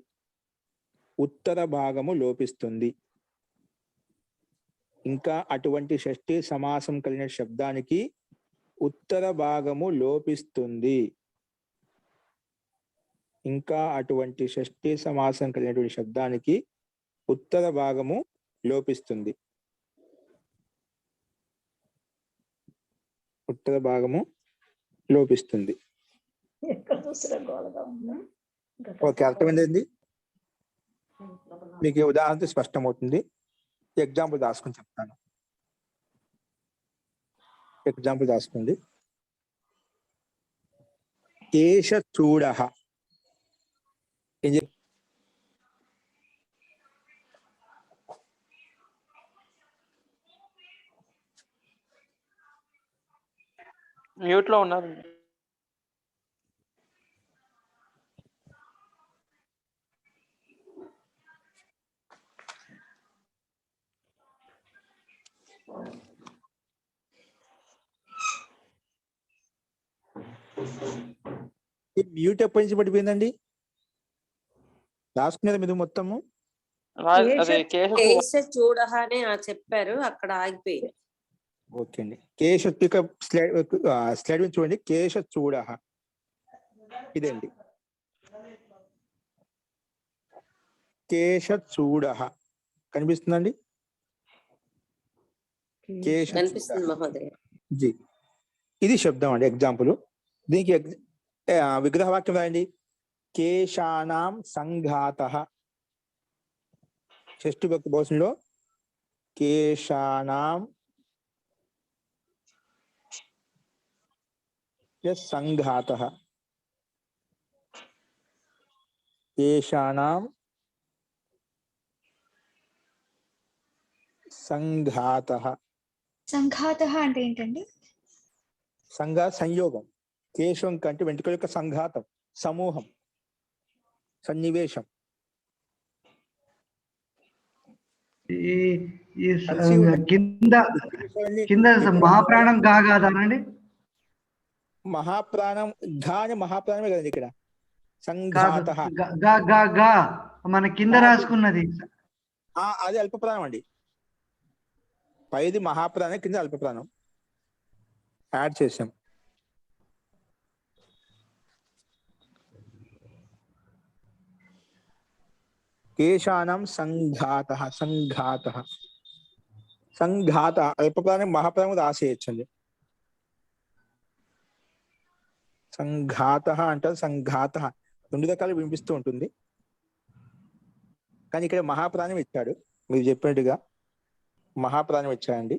అటువంటి షష్ఠీ సమాసం కలిగిన శబ్దానికి ఉత్తర భాగము లోపిస్తుంది. అటువంటి షష్ఠీ సమాసం కలిగినటువంటి శబ్దానికి ఉత్తర భాగము లోపిస్తుంది. అనవసరం గోలగా ఉన్నా ఓకే, అర్థమైంది. మీకు ఈ ఉదాహరణ స్పష్టమవుతుంది. ఎగ్జాంపుల్ రాసుకుని చెప్తాను. ఎగ్జాంపుల్ రాసుకోండి. కేశచూడ ఏం చెప్ మ్యూట్ లో ఉన్నారు. మ్యూట్ ఎప్పటి నుంచి పడిపోయిందండి? రాసుకునేది మీరు మొత్తము? అదే కేశ చూడహానే చెప్పారు, అక్కడ ఆగిపోయింది. ఓకే అండి. కేశ స్లైడ్ మీద చూడండి. కేశ చూడ ఇదండి. కేశ చూడ కనిపిస్తుందండి? కేశ కనిపిస్తుంది మహోదయ. జీ, ఇది శబ్దం అండి. ఎగ్జాంపుల్. దీనికి విగ్రహవాక్యం రాయండి. కేశానాం సంఘాతః. షష్ఠి భక్తి బహువచనంలో కేశానాం సంఘాతః. కేశానాం సంఘాతః. సంఘాతః అంటే ఏంటండి? సంయోగం. కేశం కంటే వెంట్రుకల యొక్క సంఘాతం, సమూహం, సన్నివేశం. కింద మహాప్రాణం కాదానండి? మహాప్రాణం ఘాని మహాప్రాణమే కదండి ఇక్కడ. సంఘాతః మన కింద రాసుకున్నది అది అల్పప్రాణం అండి. పైది మహాప్రాణం, కింద అల్పప్రాణం యాడ్ చేసాం. కేశానం సంఘాతః. సంఘాత అల్పప్రాణం మహాప్రాణం రాసేయచ్చండి. సంఘాతః అంటారు. సంఘాత రెండు రకాలు వినిపిస్తూ ఉంటుంది, కానీ ఇక్కడ మహాప్రాణం ఇచ్చాడు. మీరు చెప్పినట్టుగా మహాప్రాణం ఇచ్చాడండి.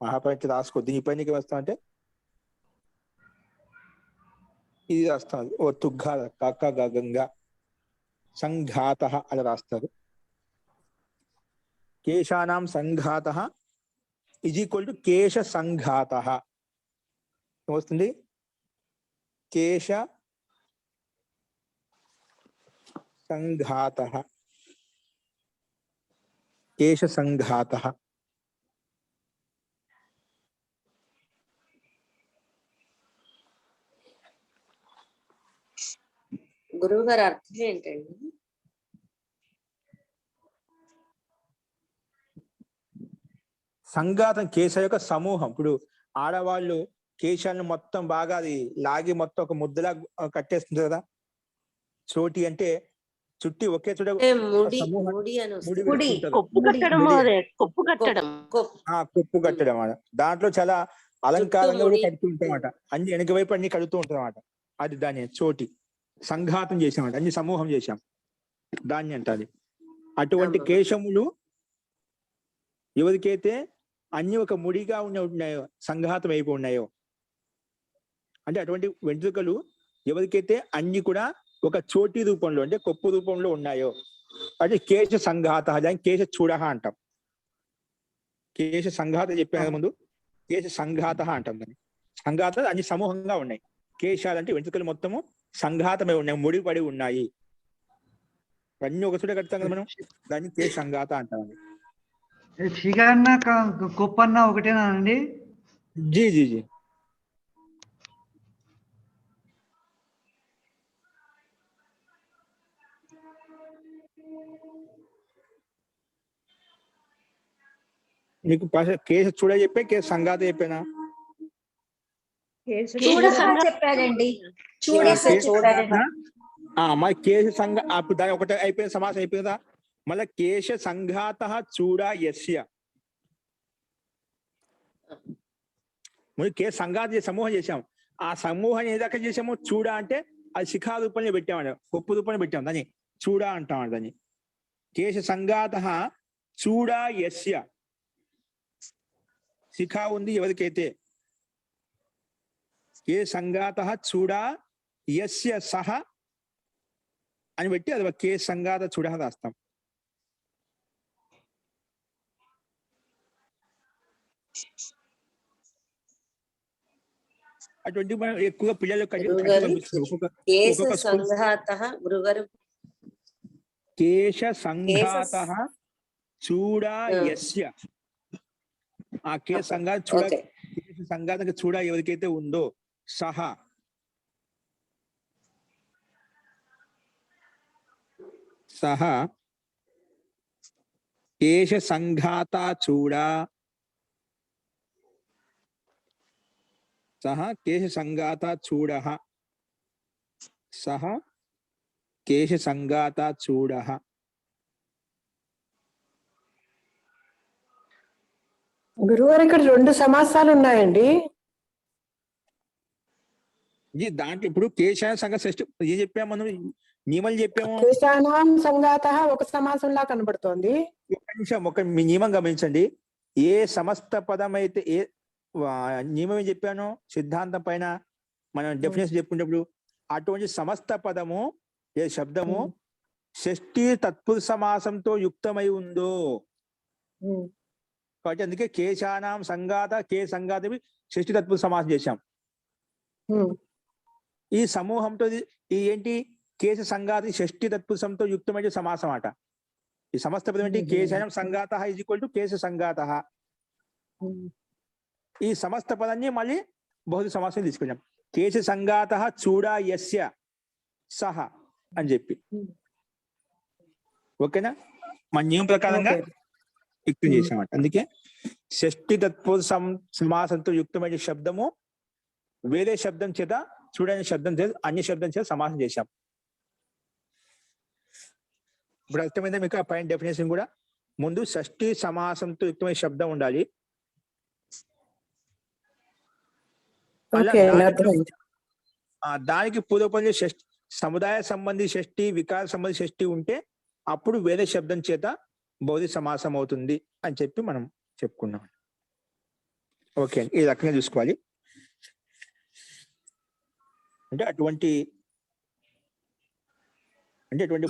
మహాప్రాణం రాసుకో. దీని పైన వస్తా అంటే ఇది రాస్తారు. ఓ తుగ్గా కాక గంగా సంఘాతః అని రాస్తారు. కేశానాం సంఘాతః ఈజ్ ఈక్వల్ టు కేశ సంఘాతః. వస్తుంది కేశ సంఘాతః. కేశ సంఘాతః. గురువు గారు అర్థం ఏంటండి? సంఘాతం కేశ యొక్క సమూహం. ఇప్పుడు ఆడవాళ్ళు కేశాలను మొత్తం బాగా అది లాగి మొత్తం ఒక ముద్దలా కట్టేస్తుంది కదా. చోటి అంటే చుట్టి ఒకే చోట కొప్పు కట్టడం అన్నమాట. దాంట్లో చాలా అలంకారంగా కూడా కడుతూ ఉంటామట. అన్ని వెనక వైపు అన్ని కడుతూ ఉంటాం అన్నమాట. అది దాన్ని చోటి సంఘాతం చేసామట. అన్ని సమూహం చేశాం, దాన్ని అంటారు. అటువంటి కేశములు ఎవరికైతే అన్ని ఒక ముడిగా ఉన్నాయో, సంఘాతం అయిపోయి ఉన్నాయో, అంటే అటువంటి వెంట్రుకలు ఎవరికైతే అన్ని కూడా ఒక చోటి రూపంలో అంటే కొప్పు రూపంలో ఉన్నాయో అంటే కేశ సంఘాత. దాన్ని కేశ చూడ అంటాం. కేశ సంఘాత చెప్పిన ముందు కేశ సంఘాత అంటాం. దాన్ని సంఘాత అన్ని సమూహంగా ఉన్నాయి. కేశాలు అంటే వెంట్రుకలు మొత్తము సంఘాతమై ఉన్నాయి, ముడిపడి ఉన్నాయి. అన్ని ఒక చోట కడతాం కదా మనం, దాన్ని కేశ సంఘాత అంటామండి. చిగన్న కొప్పన్న ఒకటేనా అండి? జీ జీ జీ. మీకు కేసు చూడ చెప్పే కేసు సంఘాత చెప్పానా? చెప్పారండి. మరి కేశ సంఘ అప్పుడు దాని ఒకటి అయిపోయిన సమాసం అయిపోయిందా? మళ్ళీ కేశ సంఘాత చూడ యస్య. కేశ సంఘాత సమూహం చేసాం. ఆ సమూహం ఏదాకా చేసాము? చూడ అంటే అది శిఖా రూపంలో పెట్టామండి, కొప్పు రూపంలో పెట్టాం, దాన్ని చూడా అంటామండి. దాన్ని కేశ సంఘాత చూడా యస్య, శిఖా ఉంది ఎవరికైతే, ఏ సంఘాత చూడా యస్య సహ అని పెట్టి అది కే సంఘాత చూడ రాస్తాం. అటువంటి మనం ఎక్కువగా పిల్లలు కేశ సంఘాతః గురుగారు, కేశ సంఘాత చూడా యస్య, ఆ కే సంఘాత చూడ, కేశ సంఘాతకు చూడ ఎవరికైతే ఉందో సహా, సహ కేశ సంఘాత చూడా, సహ కేశ సంఘాత చూడః, సహ కేశ సంఘాత చూడః. గురువారు ఇక్కడ 2 సమాసాలు ఉన్నాయండి. దాంట్లో ఇప్పుడు కేశాన సంఘ షష్ఠి ఏం చెప్పాము మనం, నియమాలు చెప్పాము. కేశానాం సంఘాతః ఒక సమాసంలా కనబడుతోంది. ఒక నిమిషం, ఒక నియమం గమనించండి. ఏ సమస్త పదం అయితే, ఏ నియమం ఏం చెప్పాను సిద్ధాంతం పైన మనం డెఫినేషన్ చెప్పుకునేప్పుడు, అటువంటి సమస్త పదము ఏ శబ్దము షష్ఠి తత్పురుష సమాసంతో యుక్తమై ఉందో, కాబట్టి అందుకే కేశానాం సంఘాత, కే సంఘాత షష్ఠి తత్పురుష సమాసం చేశాం. ఈ సమూహంతో ఈ ఏంటి, కేశ సంఘాతి షష్ఠి తత్పురుషంతో యుక్తమైన సమాసం అట. ఈ సమస్త పదం ఏంటి, కేశానం సంఘాత ఈజ్ ఈక్వల్ టు కేశ సంఘాత. ఈ సమస్త పదాన్ని మళ్ళీ బహుళ సమాసం తీసుకున్నాం. కేశ సంఘాత చూడా యస్య సహ అని చెప్పి, ఓకేనా, మన నియమం ప్రకారంగా యుక్తం చేసామట. అందుకే షష్ఠి తత్పురుష సమాసంతో యుక్తమైన శబ్దము వేరే శబ్దం చేత, చూడని శబ్దం చేత, అన్య శబ్దం చేత సమాసం చేశాం. ఇప్పుడు అర్థమైందా మీకు ఆ పైన డెఫినేషన్ కూడా? ముందు షష్ఠి సమాసంతో యుక్తమైన శబ్దం ఉండాలి, దానికి పూర్వపంచ షష్ఠి, సముదాయ సంబంధి షష్ఠి, వికార సంబంధి షష్ఠి ఉంటే అప్పుడు వేరే శబ్దం చేత బౌద్ధ సమాసం అవుతుంది అని చెప్పి మనం చెప్పుకున్నాం. ఓకే, ఈ రకంగా చూసుకోవాలి. అంటే అటువంటి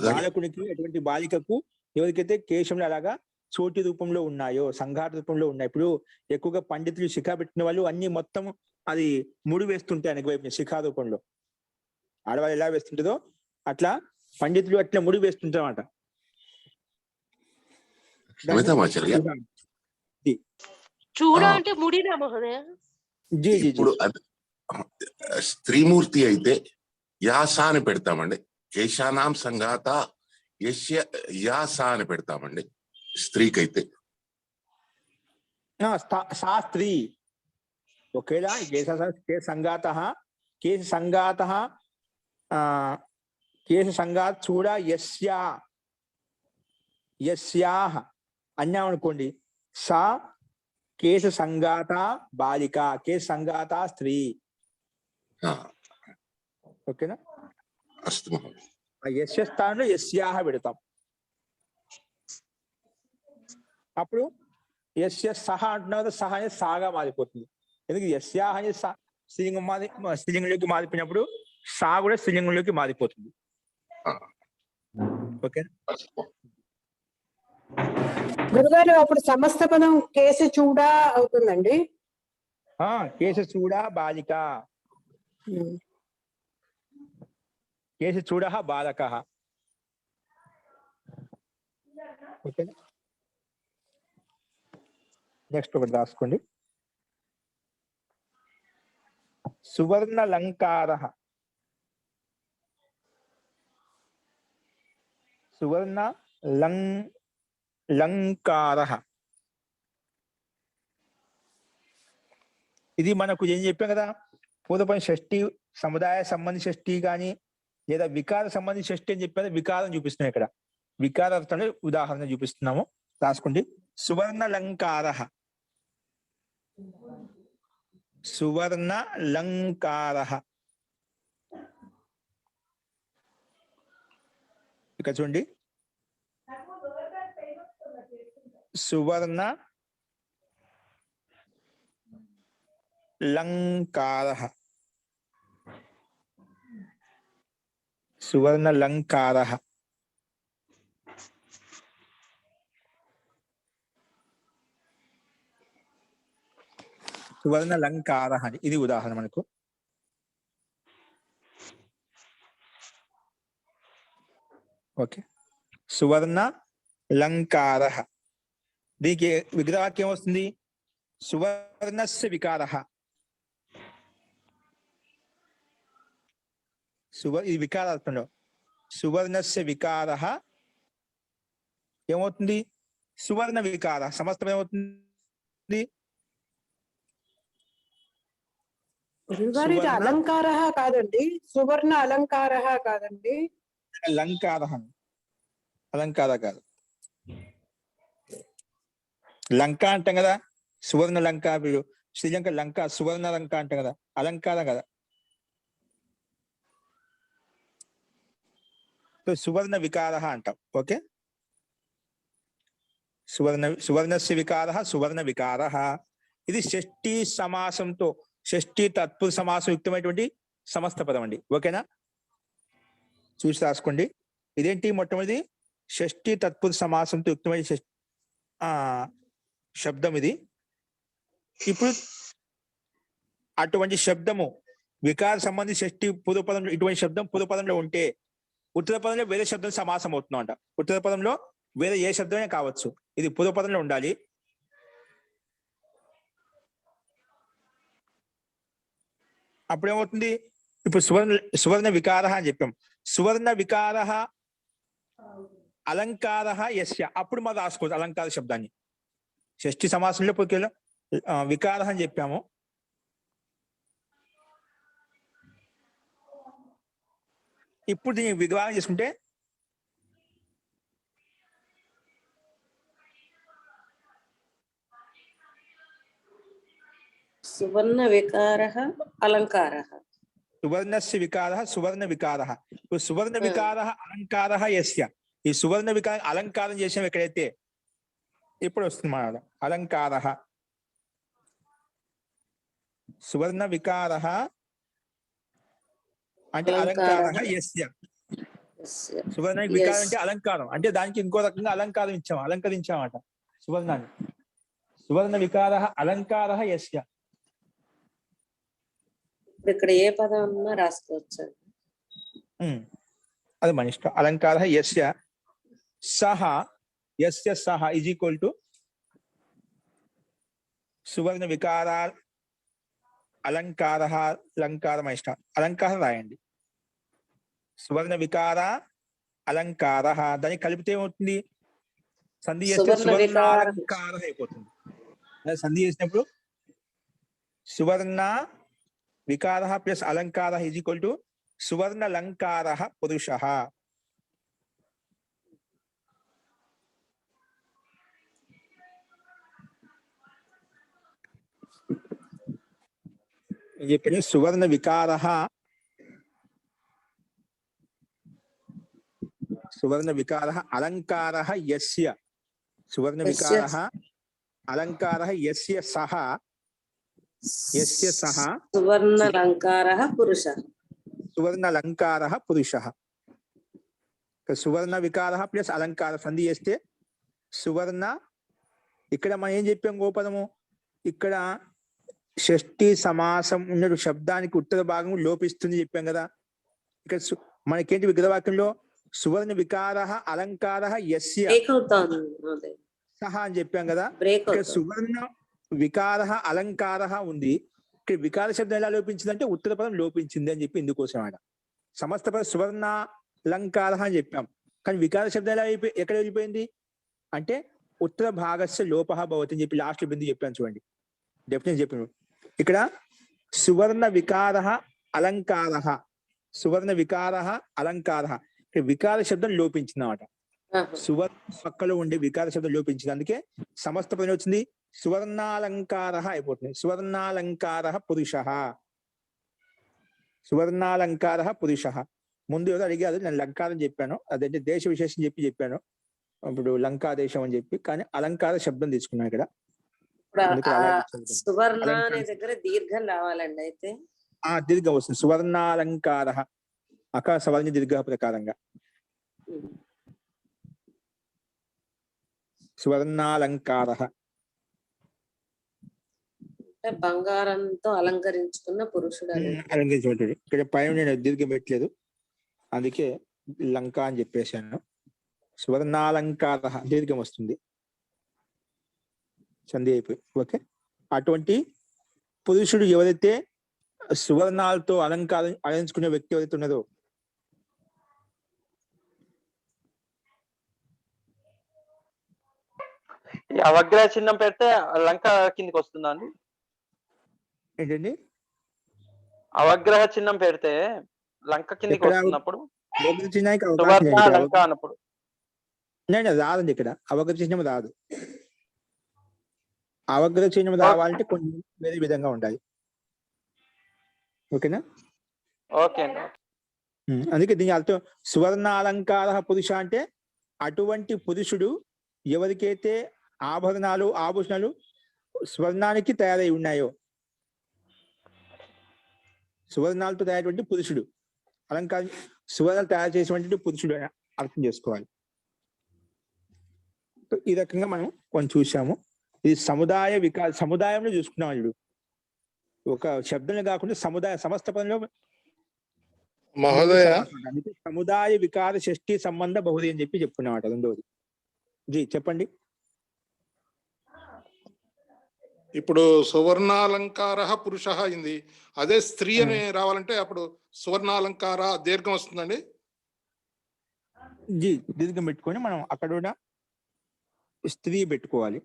బాలకునికి, అటువంటి బాలికకు ఎవరికైతే కేశంలో అలాగా చోటి రూపంలో ఉన్నాయో, సంఘాత రూపంలో ఉన్నాయి. ఇప్పుడు ఎక్కువగా పండితులు శిఖా పెట్టిన వాళ్ళు అన్ని మొత్తం అది ముడి వేస్తుంటాయి ఆయనకి వైపు శిఖా రూపంలో. ఆడవాళ్ళు ఎలా వేస్తుంటుందో అట్లా పండితులు అట్లా ముడి వేస్తుంటారు అన్నమాట. చూడ అంటే ముడినా మహోదయ? ఇప్పుడు స్త్రీమూర్తి అయితే యాస అని పెడతామండి. కేశానాం సంఘాత యస్య యాస అని పెడతామండి. స్త్రీకైతే సా స్త్రీ, ఒకేలా కేశ సంఘాత, కేశ సంఘాత, కేశ సంఘాత్ చూడ యస్యా, యస్యాహ అన్నామనుకోండి, సా కేశ సంఘాత బాలిక, కేశ సంఘాత స్త్రీ. ఓకేనా? యస్య స్థానంలో యస్యాహ పెడతాం. అప్పుడు యస్య సహ అంటున్నారు, సహ అనేది సాగా మారిపోతుంది. ఎందుకు యస్యాహ అనేది స్త్రీలింగంలోకి మారిపోయినప్పుడు సా కూడా స్త్రీలింగంలోకి మారిపోతుంది. ఓకే గురుగారు, అప్పుడు సమస్త పదం కేశ చూడ అవుతుందండి. కేశ చూడ బాలిక, కేశ చూడ బాలక. ఓకే, నెక్స్ట్ ఒకటి రాసుకోండి. సువర్ణలంకార, సువర్ణ లంకార. ఇది మనకు ఏం చెప్పాం కదా, పూర్వపం షష్ఠి, సముదాయ సంబంధి షష్ఠి కానీ లేదా వికార సంబంధి షష్ఠి అని చెప్పారు. వికారం చూపిస్తున్నాం ఇక్కడ, వికార అర్థంలో ఉదాహరణ చూపిస్తున్నాము. రాసుకోండి. సువర్ణలంకార, సువర్ణలంకార. ఇక్కడ చూడండి, సువర్ణ లంకారః, సువర్ణ లంకారః. సువర్ణ లంకారః అని ఇది ఉదాహరణ మనకు. ఓకే, సువర్ణ లంకారః. దీనికి విగ్రహవాక్యం వస్తుంది సువర్ణస్య వికారః. ఇది వికారార్థంలో సువర్ణస్య వికారః ఏమవుతుంది? సువర్ణ వికార సమస్తం ఏమవుతుంది? గురుగారు ఇది అలంకార కాదండి, సువర్ణ అలంకార కాదండి, లంకార. అలంకార కాదు, లంక అంటాం కదా, సువర్ణ లంక. వీడు శ్రీలంక లంక సువర్ణ లంక అంటాం కదా, అలంకారం కదా. సువర్ణ వికార అంటాం. ఓకే, సువర్ణస్య వికార సువర్ణ వికార. ఇది షష్ఠీ సమాసంతో, షష్ఠీ తత్పురుష సమాసం యుక్తమైనటువంటి సమస్త పదం అండి. ఓకేనా, చూసి రాసుకోండి. ఇదేంటి? మొట్టమొదటి షష్ఠీ తత్పురుష సమాసంతో యుక్తమైన శబ్దం ఇది. ఇప్పుడు అటువంటి శబ్దము వికార సంబంధించి షష్ఠీ పూర్వపదంలో ఇటువంటి శబ్దం పూర్వపదంలో ఉంటే ఉత్తర పదంలో వేరే శబ్దం సమాసం అవుతుందంట. ఉత్తర పదంలో వేరే ఏ శబ్దమే కావచ్చు, ఇది పూర్వపదంలో ఉండాలి. అప్పుడేమవుతుంది? ఇప్పుడు సువర్ణ వికార అని చెప్పాం. సువర్ణ వికార అలంకార యస్య, అప్పుడు మనం రాసుకోవచ్చు అలంకార శబ్దాన్ని. షష్ఠి సమాసంలో వికార అని చెప్పాము. ఇప్పుడు దీన్ని విగ్రహం చేసుకుంటే సువర్ణ వికారః అలంకారః. సువర్ణస్య వికారః సువర్ణ వికారః. ఇప్పుడు సువర్ణ వికారః అలంకారః యస్య, ఈ సువర్ణ వికార అలంకారం చేసాం ఎక్కడైతే, ఇప్పుడు వస్తుంది మన అలంకారః. సువర్ణ వికారః అంటే అలంకారః యస్య. సువర్ణ వికారం అంటే అలంకారం, అంటే దానికి ఇంకో రకంగా అలంకారం ఇచ్చాం, అలంకరించామట సువర్ణాన్ని. సువర్ణ వికారః అలంకారః యస్య. ఇక్కడ ఏ పదం ఉన్నా రాసుకోవచ్చు. అది మన ఇష్టం. అలంకారః యస్య సహ, యస్య సహ ఈజ్ ఈక్వల్ టు సువర్ణ వికార అలంకారః. అలంకారం ఇష్టం, అలంకారం రాయండి. సువర్ణ వికార అలంకారః, దాన్ని కలిపితే ఏమవుతుంది? సంధి చేస్తే సువర్ణాలంకారః అయిపోతుంది. సంధి చేసినప్పుడు సువర్ణ వికారః ప్లస్ అలంకారః ఈజ్ ఈక్వల్ టు సువర్ణ లంకారః పురుషః. చెప్పండి. సువర్ణ వికారః, సువర్ణ వికారః అలంకారః యస్య, సువర్ణ వికారః అలంకారః యస్య సహ, యస్య సహ సువర్ణలంకారః పురుషః. సువర్ణలంకారః పురుషః. సువర్ణ వికారః ప్లస్ అలంకార సంధి చేస్తే సువర్ణ. ఇక్కడ మనం ఏం చెప్పాం గోపదము? ఇక్కడ షష్ఠీ సమాసం ఉన్న శబ్దానికి ఉత్తర భాగం లోపిస్తుంది చెప్పాం కదా. ఇక్కడ మనకేంటి విగ్రహవాక్యంలో? సువర్ణ వికారః అలంకారః యస్య సహ అని చెప్పాం కదా. ఇక్కడ సువర్ణ వికారః అలంకారః ఉంది. ఇక్కడ వికార శబ్దం ఎలా లోపించిందంటే ఉత్తర పదం లోపించింది అని చెప్పి ఇందుకోసం ఆడ సమస్త పదం సువర్ణ లంకారః అని చెప్పాం. కానీ వికార శబ్దం ఎలా ఎక్కడ వెళ్ళిపోయింది అంటే ఉత్తర భాగస్య లోపః భవతి అని చెప్పి లాస్ట్ బిందు చెప్పాను. చూడండి, డెఫినెట్ చెప్పాను. ఇక్కడ సువర్ణ వికారః అలంకారః, సువర్ణ వికారః అలంకారః, ఇక్కడ వికార శబ్దం లోపించింది అన్నమాట. సువర్ణ పక్కలో ఉండే వికార శబ్దం లోపించింది, అందుకే సమస్త పదం వచ్చింది సువర్ణాలంకారః అయిపోతుంది. సువర్ణాలంకారః పురుషః, సువర్ణాలంకారః పురుషః. ముందు ఏదో అడిగారు, నేను లంకా అని చెప్పాను, అదంటే దేశ విశేషం చెప్పాను. ఇప్పుడు లంకా దేశం అని చెప్పి, కానీ అలంకార శబ్దం తీసుకున్నాను ఇక్కడ. ఇప్పుడు అందుకే అలాగే ఇచ్చాను. సువర్ణ అనే అలంకార దగ్గర దీర్ఘం రావాలండి అయితే. దీర్ఘం వస్తుంది. సువర్ణాలంకార అకార సవర్ణ దీర్ఘ ప్రకారంగా సువర్ణాలంకార. అంటే బంగారంతో అలంకరించుకున్న పురుషుడు అని. అలంకరించబడ్డాడు. ఇక్కడ పైన నేను దీర్ఘం పెట్టలేదు, అందుకే లంక అని చెప్పేశాను. సువర్ణాలంకార దీర్ఘం వస్తుంది, సంధి అయిపోయి. ఓకే, అటువంటి పురుషుడు ఎవరైతే సువర్ణాలతో అలంకరించుకునే వ్యక్తి ఎవరైతే ఉన్నదో, ఈ అవగ్రహ చిహ్నం పెడితే లంక కిందికి వస్తుందా అండి? ఏంటండి అవగ్రహ చిహ్నం పెడితే లంక కిందికి వస్తున్నప్పుడు చిహ్నానికి సువర్ణ లంక అన్నప్పుడు నేను రాదండి. ఇక్కడ అవగ్రహ చిహ్నం రాదు. అవగ్రహ చిహ్నం రావాలంటే కొన్ని వేరే విధంగా ఉండాలి. ఓకేనా? ఓకే అండి. అందుకే దీని అర్థం సువర్ణ అలంకార పురుష అంటే అటువంటి పురుషుడు ఎవరికైతే ఆభూషణాలు స్వర్ణానికి తయారై ఉన్నాయో, సువర్ణాలతో తయారైనటువంటి పురుషుడు, అలంకారం సువర్ణాలు తయారు చేసినటువంటి పురుషుడు అని అర్థం చేసుకోవాలి. ఈ రకంగా మనం కొంచెం చూసాము. ఇది సముదాయంలో చూసుకున్నాం. ఇప్పుడు ఒక శబ్దంలో కాకుండా సమస్త పదంలో మహోదయ సముదాయ వికార షష్ఠి సంబంధ బహుది అని చెప్పి చెప్పుకున్నమాట. రెండవది జీ చెప్పండి. ఇప్పుడు సువర్ణాలంకార పురుష అయింది, అదే స్త్రీ అని రావాలంటే అప్పుడు సువర్ణాలంకార దీర్ఘం వస్తుందండి. జీ దీర్ఘం పెట్టుకొని మనం అక్కడ కూడా స్త్రీ పెట్టుకోవాలి.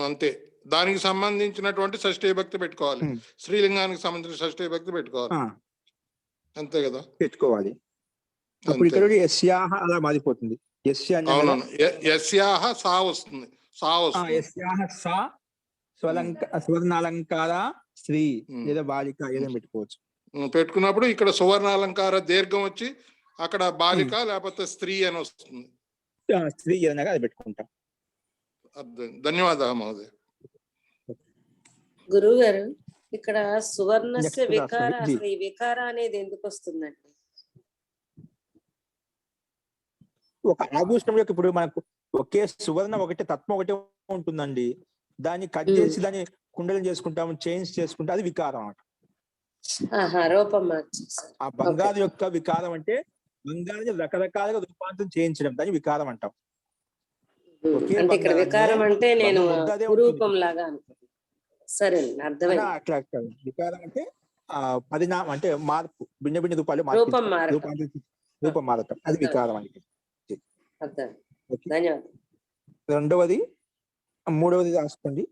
అంతే, దానికి సంబంధించినటువంటి షష్ఠీ భక్తి పెట్టుకోవాలి. స్త్రీలింగానికి సంబంధించిన షష్ఠీ భక్తి పెట్టుకోవాలి, అంతే కదా, పెట్టుకోవాలి. అప్పుడు ఇక్కడ యస్యాహ అలా మారిపోతుంది. అవునవును, యస్యాహ సా వస్తుంది, యస్యాహ సా సువర్ణాలంకార స్త్రీ లేదా బాలిక ఏదైనా పెట్టుకోవచ్చు. పెట్టుకున్నప్పుడు ఇక్కడ సువర్ణాలంకార దీర్ఘం వచ్చి అక్కడ బాలిక లేకపోతే స్త్రీ అని వస్తుంది. స్త్రీ అనగా అది పెట్టుకుంటాం. ధన్యవాదాలు మహోదయ. గురువు గారు, ఇక్కడ సువర్ణస్య వికార, అసలు ఈ వికార అనేది ఎందుకు వస్తుందండి? ఒక ఆభూషణం యొక్క ఇప్పుడు మనకు ఒకే సువర్ణ ఒకటే తత్వం ఒకటే ఉంటుందండి. దాన్ని కట్ చేసి దాన్ని కుండలం చేసుకుంటాము, చైన్స్ చేసుకుంటాం, అది వికారం అన్నమాట. రూపం ఆ బంగారు యొక్క వికారం అంటే బంగారు రకరకాలుగా రూపాంతరం చేయించడం, దాన్ని వికారం అంటాం. అంటే ఇక్కడ వికారం అంటే నేను రూపం లాగా అనుకుంటున్నాను. సరే, అర్థమైంది. అట్లా వికారం అంటే పరిణామం, అంటే మార్పు, భిన్న భిన్న రూపాలు రూపం మారటం, అది వికారం అంటే. ధన్యవాదాలు. రెండవది, మూడవది రాసుకోండి.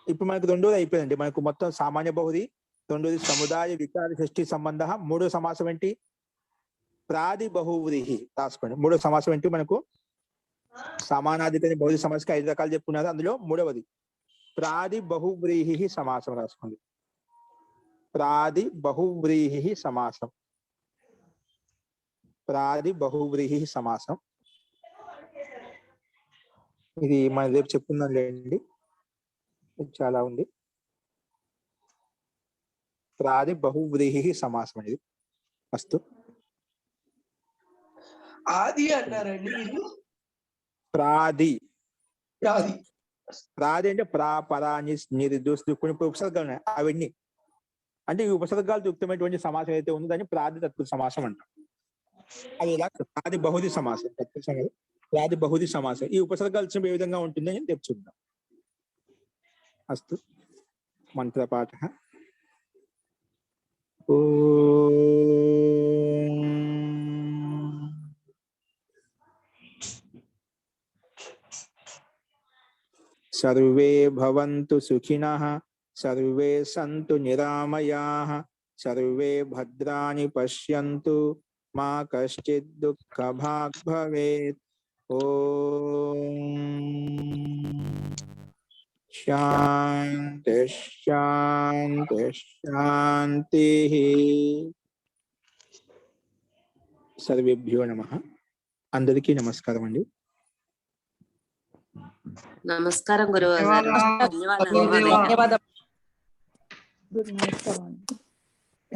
ఇప్పుడు మనకు రెండవది అయిపోయిందండి. మనకు మొత్తం సామాన్య బహుది, రెండవది సముదాయ వికార షష్ఠి సంబంధ, మూడో సమాసం ఏంటి? ప్రాది బహువ్రీహి. రాసుకోండి. మూడో సమాసం ఏంటి? మనకు సమానాధికారి బహుది సమాసకి 5 రకాలు చెప్పుకున్నారు. అందులో మూడవది ప్రాది బహువ్రీహి సమాసం. రాసుకోండి. ప్రాది బహువ్రీహి సమాసం. ప్రాది బహువ్రీహి సమాసం. ఇది మన రేపు చెప్పుకుందాం లేండి, చాలా ఉంది. ప్రాది బహువ్రీహి సమాసం అనేది. అస్తు. ఆది అంటారండి. ప్రాది అంటే పరాని నిర్దోషి కొన్ని ఉపసర్గాలు ఉన్నాయి, అవన్నీ అంటే ఈ ఉపసర్గాలు యుక్తమైనటువంటి సమాసం అయితే ఉందో దాన్ని ప్రాది తత్పురుష సమాసం అంటాం. అది ఎలా? ప్రాది బహుది సమాసం, తత్పురుషం కాదు, ప్రాది బహుది సమాసం. ఈ ఉపసర్గాలు ఏ విధంగా ఉంటుందని రేపు చూద్దాం. అస్తు. మంత్రపాఠ. సర్వే భవంతు సుఖినః, సర్వే సంతు నిరామయాః, సర్వే భద్రాణి పశ్యంతు, మా కశ్చిద్ దుఃఖభాగ్ భవేత్. ఓం శాంతి శాంతి శాంతి. సర్వేభ్యో నమః. అందరికీ నమస్కారం అండి. నమస్కారం గురువు గారు. ధన్యవాదాలు. ధన్యవాదాలు. గురు నమస్కారం అండి.